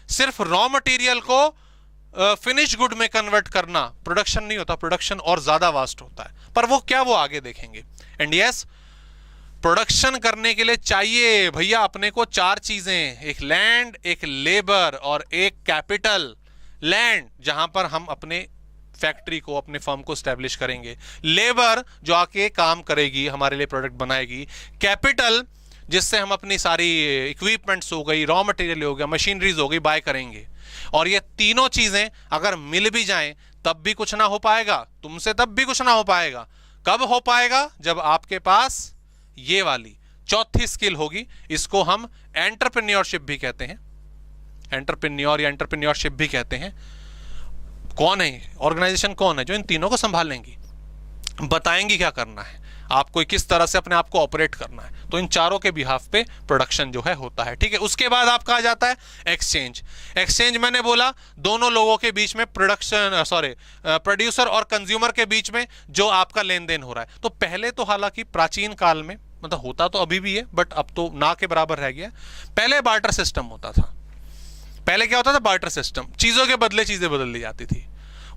A: सिर्फ रॉ मटेरियल को फिनिश गुड में कन्वर्ट करना प्रोडक्शन नहीं होता, प्रोडक्शन और ज्यादा वास्ट होता है, पर वो क्या, वो आगे देखेंगे। एंड यस, प्रोडक्शन करने के लिए चाहिए भैया अपने को 4 चीजें, एक लैंड, एक लेबर और एक कैपिटल। लैंड जहां पर हम अपने फैक्ट्री को, अपने फर्म को स्टैब्लिश करेंगे, लेबर जो आके काम करेगी, हमारे लिए प्रोडक्ट बनाएगी, कैपिटल जिससे हम अपनी सारी इक्विपमेंट्स हो गई, रॉ मटेरियल हो गया, मशीनरीज हो गई, बाय करेंगे। और ये तीनों चीजें अगर मिल भी जाएं तब भी कुछ ना हो पाएगा, तुमसे तब भी कुछ ना हो पाएगा। कब हो पाएगा? जब आपके पास ये वाली चौथी स्किल होगी। इसको हम एंटरप्रेन्योरशिप भी कहते हैं, एंटरप्रेन्योर या एंटरप्रेन्योरशिप भी कहते हैं। कौन है ऑर्गेनाइजेशन, कौन है जो इन तीनों को संभालेंगी, बताएंगी क्या करना है आपको, किस तरह से अपने आप को ऑपरेट करना है। तो इन चारों के बिहाफ पे प्रोडक्शन जो है होता है। ठीक है, उसके बाद आपका आ जाता है एक्सचेंज। एक्सचेंज मैंने बोला दोनों लोगों के बीच में, प्रोड्यूसर और कंज्यूमर के बीच में जो आपका लेन देन हो रहा है। तो पहले तो हालांकि प्राचीन काल में, मतलब होता तो अभी भी है बट अब तो ना के बराबर रह गया, पहले बार्टर सिस्टम होता था। पहले क्या होता था? बार्टर सिस्टम, चीजों के बदले चीजें बदल ली जाती थी।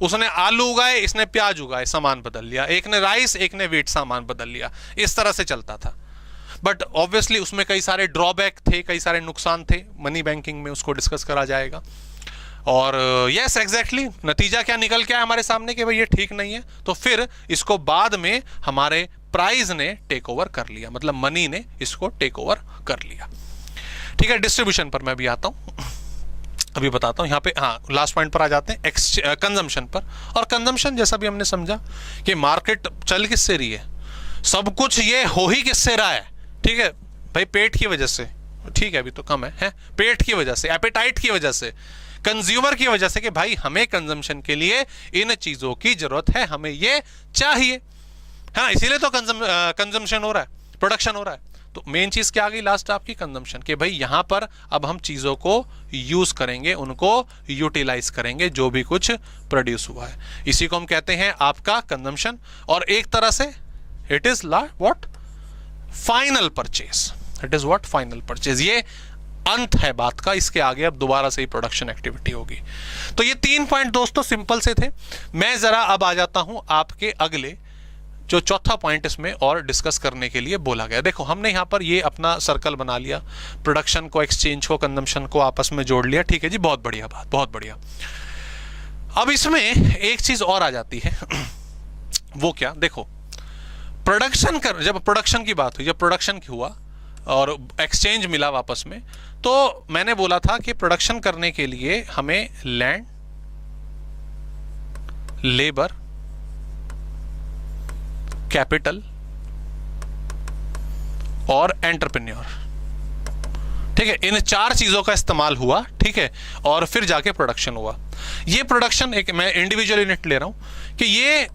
A: उसने आलू उगाए, इसने प्याज उगाए, सामान बदल लिया, एक ने राइस, एक ने व्हीट, सामान बदल लिया, इस तरह से चलता था। बट ऑब्वियसली उसमें कई सारे ड्रॉबैक थे, कई सारे नुकसान थे। मनी बैंकिंग में उसको डिस्कस करा जाएगा। और यस एग्जैक्टली, नतीजा क्या निकल के आया हमारे सामने कि भाई ये ठीक नहीं है। तो फिर इसको बाद में हमारे प्राइस ने टेक ओवर कर लिया, मतलब मनी ने इसको टेक ओवर कर लिया। ठीक है, डिस्ट्रीब्यूशन पर मैं भी आता हूं, अभी बताता हूं। यहाँ पे हाँ, लास्ट पॉइंट पर आ जाते हैं, कंजम्पशन पर। और कंजम्पशन जैसा भी हमने समझा कि मार्केट चल किससे रही है, सब कुछ ये हो ही किससे रहा है। ठीक है भाई, पेट की वजह से, ठीक है अभी तो कम है, पेट की वजह से, एपेटाइट की वजह से, कंज्यूमर की वजह से कि भाई हमें कंजम्पशन के लिए इन चीजों की जरूरत है, हमें ये चाहिए। हाँ, इसीलिए तो कंजम्पशन हो रहा है, प्रोडक्शन हो रहा है। तो मेन चीज क्या आ गई लास्ट आपकी? कंजम्पशन, कि भाई यहां पर अब हम चीजों को यूज करेंगे, उनको यूटिलाइज करेंगे, जो भी कुछ प्रोड्यूस हुआ है, इसी को हम कहते हैं आपका कंजम्पशन। और एक तरह से it is what? Final purchase. It is what? Final purchase. ये अंत है बात का, इसके आगे अब दोबारा से ही प्रोडक्शन एक्टिविटी होगी। तो ये 3 पॉइंट दोस्तों सिंपल से थे। मैं जरा अब आ जाता हूं आपके अगले, जो चौथा पॉइंट इसमें और डिस्कस करने के लिए बोला गया। देखो हमने यहां पर ये अपना सर्कल बना लिया, प्रोडक्शन को, एक्सचेंज को, कंजम्पशन को आपस में जोड़ लिया। ठीक है जी, बहुत बढ़िया बात, बहुत बढ़िया। अब इसमें एक चीज और आ जाती है, वो क्या? देखो प्रोडक्शन कर, जब प्रोडक्शन की बात हुई, जब प्रोडक्शन हुआ और एक्सचेंज मिला वापस में, तो मैंने बोला था कि प्रोडक्शन करने के लिए हमें लैंड, लेबर, कैपिटल और एंटरप्रेन्योर, ठीक है, इन 4 चीजों का इस्तेमाल हुआ। ठीक है, और फिर जाके प्रोडक्शन हुआ। ये प्रोडक्शन, एक मैं इंडिविजुअल यूनिट ले रहा हूं कि ये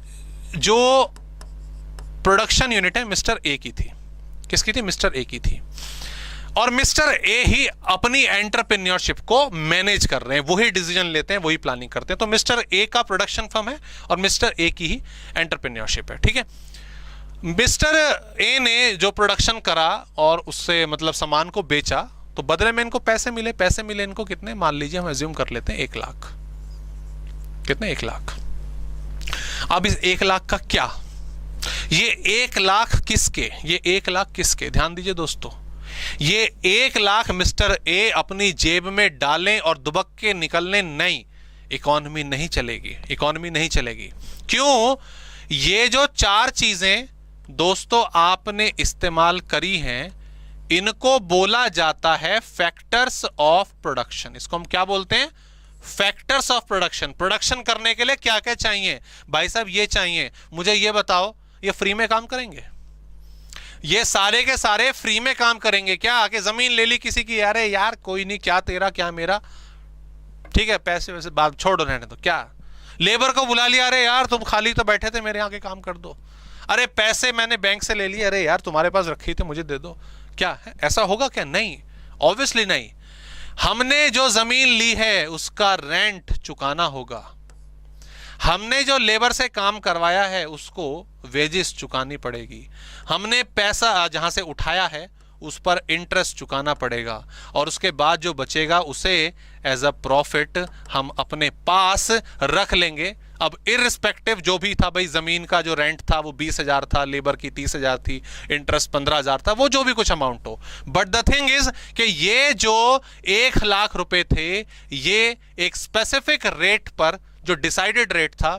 A: जो प्रोडक्शन यूनिट है मिस्टर ए की थी। किसकी थी? मिस्टर ए की थी। और मिस्टर ए ही अपनी एंटरप्रेन्योरशिप को मैनेज कर रहे हैं, वही डिसीजन लेते हैं, वही प्लानिंग करते हैं। तो मिस्टर ए का प्रोडक्शन फर्म है और मिस्टर ए की ही एंटरप्रेन्योरशिप है। ठीक है, मिस्टर ए ने जो प्रोडक्शन करा और उससे मतलब सामान को बेचा, तो बदले में इनको पैसे मिले। पैसे मिले इनको कितने? मान लीजिए हम एज्यूम कर लेते हैं 1 लाख। कितने? 1 लाख। अब इस 1 लाख का क्या, ये 1 लाख किसके, ये 1 लाख किसके? ध्यान दीजिए दोस्तों, ये 1 लाख मिस्टर ए अपनी जेब में डालें और दुबक के निकलने नहीं, इकॉनमी नहीं चलेगी, इकॉनमी नहीं चलेगी। क्यों? ये जो 4 चीजें दोस्तों आपने इस्तेमाल करी हैं, इनको बोला जाता है फैक्टर्स ऑफ प्रोडक्शन। इसको हम क्या बोलते हैं? Factors of production. प्रोडक्शन करने के लिए क्या क्या चाहिए? भाई साहब ये चाहिए, मुझे ये बताओ, ये फ्री में काम करेंगे? ये सारे के सारे फ्री में काम करेंगे क्या? आके जमीन ले ली किसी की, अरे यार कोई नहीं, क्या तेरा क्या मेरा, ठीक है पैसे वैसे बात छोड़ो, रहने दो। क्या लेबर को बुला लिया, अरे यार तुम खाली तो बैठे थे, मेरे आगे काम कर दो। अरे पैसे मैंने बैंक से ले लिए, अरे यार तुम्हारे पास रखी थी मुझे दे दो। क्या है? ऐसा होगा क्या? नहीं, ऑब्वियसली नहीं। हमने जो जमीन ली है उसका रेंट चुकाना होगा, हमने जो लेबर से काम करवाया है उसको वेजेस चुकानी पड़ेगी, हमने पैसा जहां से उठाया है उस पर इंटरेस्ट चुकाना पड़ेगा, और उसके बाद जो बचेगा उसे एज अ प्रॉफिट हम अपने पास रख लेंगे। अब इररिस्पेक्टिव जो भी था भाई, जमीन का जो रेंट था वो 20,000 था, लेबर की 30,000 थी, इंटरेस्ट 15,000 था, वो जो भी कुछ अमाउंट हो, बट द थिंग इज कि ये जो 1 लाख रुपए थे, ये एक स्पेसिफिक रेट पर जो डिसाइडेड रेट था,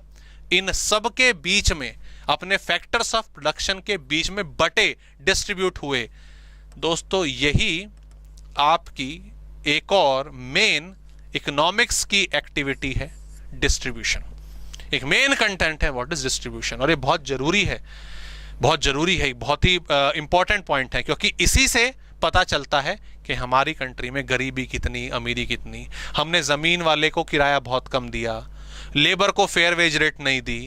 A: इन सब के बीच में, अपने फैक्टर्स ऑफ प्रोडक्शन के बीच में बटे, डिस्ट्रीब्यूट हुए। दोस्तों यही आपकी एक और मेन इकोनॉमिक्स की एक्टिविटी है, डिस्ट्रीब्यूशन। एक मेन कंटेंट है व्हाट इज डिस्ट्रीब्यूशन, और ये बहुत जरूरी है, बहुत जरूरी है, बहुत ही इंपॉर्टेंट पॉइंट है, क्योंकि इसी से पता चलता है कि हमारी कंट्री में गरीबी कितनी, अमीरी कितनी। हमने जमीन वाले को किराया बहुत कम दिया, लेबर को फेयर वेज रेट नहीं दी,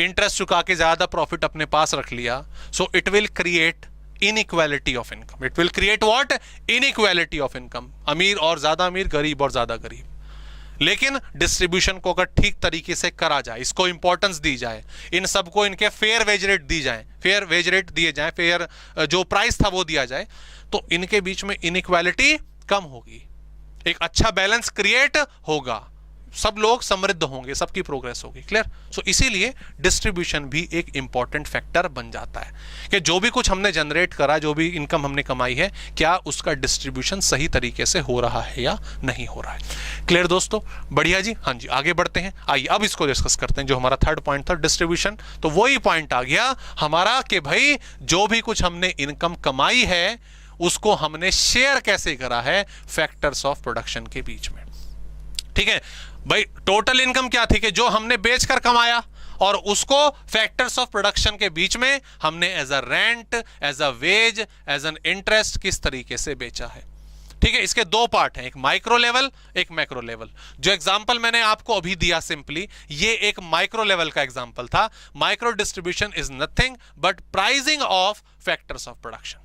A: इंटरेस्ट चुका के ज्यादा प्रॉफिट अपने पास रख लिया। So it will create inequality of income. It will create what? Inequality of income. अमीर और ज्यादा अमीर, गरीब और ज्यादा गरीब। लेकिन डिस्ट्रीब्यूशन को अगर ठीक तरीके से करा जाए, इसको इंपॉर्टेंस दी जाए, इन सबको इनके फेयर वेज रेट दी जाए, फेयर वेज रेट दिए जाए, फेयर जो प्राइस था वो दिया जाए, तो इनके बीच में इनइक्वालिटी कम होगी, एक अच्छा बैलेंस क्रिएट होगा, सब लोग समृद्ध होंगे, सबकी प्रोग्रेस होगी। क्लियर? सो इसीलिए डिस्ट्रीब्यूशन भी एक इंपॉर्टेंट फैक्टर बन जाता है कि जो भी कुछ हमने जनरेट करा, जो भी इनकम हमने कमाई है, क्या उसका डिस्ट्रीब्यूशन सही तरीके से हो रहा है या नहीं हो रहा है। क्लियर दोस्तों? बढ़िया जी। हाँ जी, आगे बढ़ते हैं। आइए अब इसको डिस्कस करते हैं, जो हमारा थर्ड पॉइंट था डिस्ट्रीब्यूशन। तो वही पॉइंट आ गया हमारा कि भाई जो भी कुछ हमने इनकम कमाई है उसको हमने शेयर कैसे करा है फैक्टर्स ऑफ प्रोडक्शन के बीच में। ठीक है भाई, टोटल इनकम क्या थी कि जो हमने बेचकर कमाया, और उसको फैक्टर्स ऑफ प्रोडक्शन के बीच में हमने as a rent, as a wage, as an interest किस तरीके से बेचा है। ठीक है, इसके 2 पार्ट हैं, एक माइक्रो लेवल, एक मैक्रो लेवल। जो एग्जांपल मैंने आपको अभी दिया सिंपली, ये एक माइक्रो लेवल का एग्जांपल था। Micro distribution is nothing but pricing of factors of production,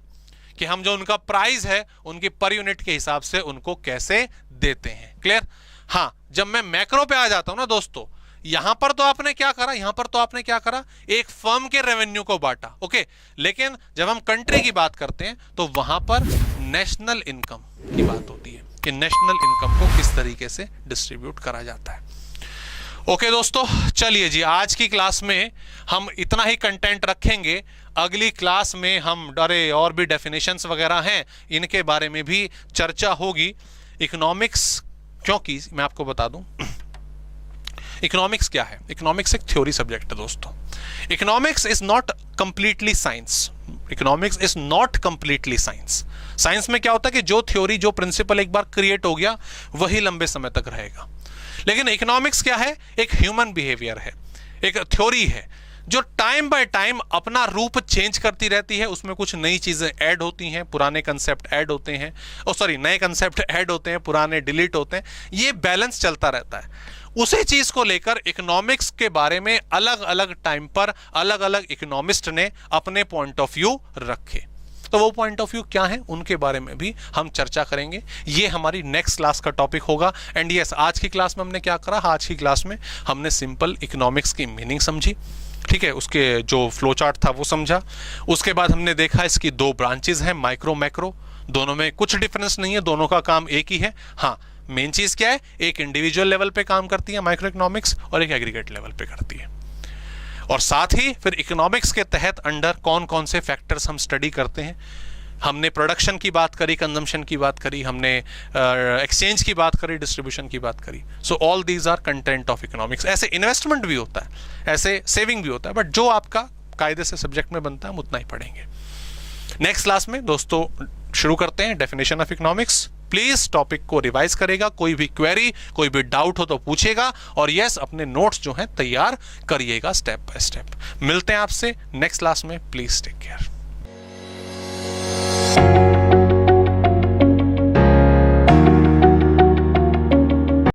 A: कि हम जो उनका प्राइस है उनकी पर यूनिट के हिसाब से उनको कैसे देते हैं। क्लियर? हाँ, जब मैं मैक्रो पे आ जाता हूं ना दोस्तों, यहां पर तो आपने क्या करा, यहां पर तो आपने क्या करा, एक फर्म के रेवेन्यू को बांटा। ओके, लेकिन जब हम कंट्री की बात करते हैं तो वहां पर नेशनल इनकम की बात होती है कि नेशनल इनकम को किस तरीके से डिस्ट्रीब्यूट करा जाता है। ओके दोस्तों, चलिए जी, आज की क्लास में हम इतना ही कंटेंट रखेंगे। अगली क्लास में हम और भी डेफिनेशंस वगैरह हैं, इनके बारे में भी चर्चा होगी। इकोनॉमिक्स, क्योंकि मैं आपको बता दूं इकोनॉमिक्स क्या है। इकोनॉमिक्स एक थ्योरी सब्जेक्ट है दोस्तों। Economics is not completely science. Economics is not completely science. Science में क्या होता है कि जो थ्योरी, जो प्रिंसिपल एक बार क्रिएट हो गया वही लंबे समय तक रहेगा। लेकिन इकोनॉमिक्स क्या है? एक ह्यूमन बिहेवियर है, एक थ्योरी है जो टाइम बाय टाइम अपना रूप चेंज करती रहती है। उसमें कुछ नई चीजें ऐड होती हैं, पुराने कंसेप्ट ऐड होते हैं, नए कंसेप्ट ऐड होते हैं, पुराने डिलीट होते हैं। ये बैलेंस चलता रहता है। उसी चीज को लेकर इकोनॉमिक्स के बारे में अलग अलग टाइम पर अलग अलग इकोनॉमिस्ट ने अपने पॉइंट ऑफ व्यू रखे। तो वो पॉइंट ऑफ व्यू क्या है, उनके बारे में भी हम चर्चा करेंगे। ये हमारी नेक्स्ट क्लास का टॉपिक होगा। एंड यस, आज की क्लास में हमने क्या करा, आज की क्लास में हमने सिंपल इकोनॉमिक्स की मीनिंग समझी। ठीक है, उसके जो फ्लो चार्ट था वो समझा। उसके बाद हमने देखा इसकी 2 ब्रांचेज हैं, माइक्रो मैक्रो। दोनों में कुछ डिफरेंस नहीं है, दोनों का काम एक ही है। हाँ, मेन चीज क्या है, एक इंडिविजुअल लेवल पे काम करती है माइक्रो इकोनॉमिक्स, और एक एग्रीगेट लेवल पे करती है। और साथ ही फिर इकोनॉमिक्स के तहत अंडर कौन कौन से फैक्टर्स हम स्टडी करते हैं, हमने प्रोडक्शन की बात करी, कंजम्पशन की बात करी, हमने एक्सचेंज की बात करी, डिस्ट्रीब्यूशन की बात करी. So all these are content of economics. ऐसे इन्वेस्टमेंट भी होता है, ऐसे सेविंग भी होता है, बट जो आपका कायदे से सब्जेक्ट में बनता है हम उतना ही पढ़ेंगे. नेक्स्ट क्लास में दोस्तों शुरू करते हैं definition of economics. Please topic को रिवाइज करेगा, कोई भी क्वेरी, कोई भी डाउट हो तो पूछेगा, और यस अपने नोट्स जो हैं तैयार करिएगा स्टेप बाय स्टेप. मिलते हैं आपसे नेक्स्ट क्लास में. Please take care.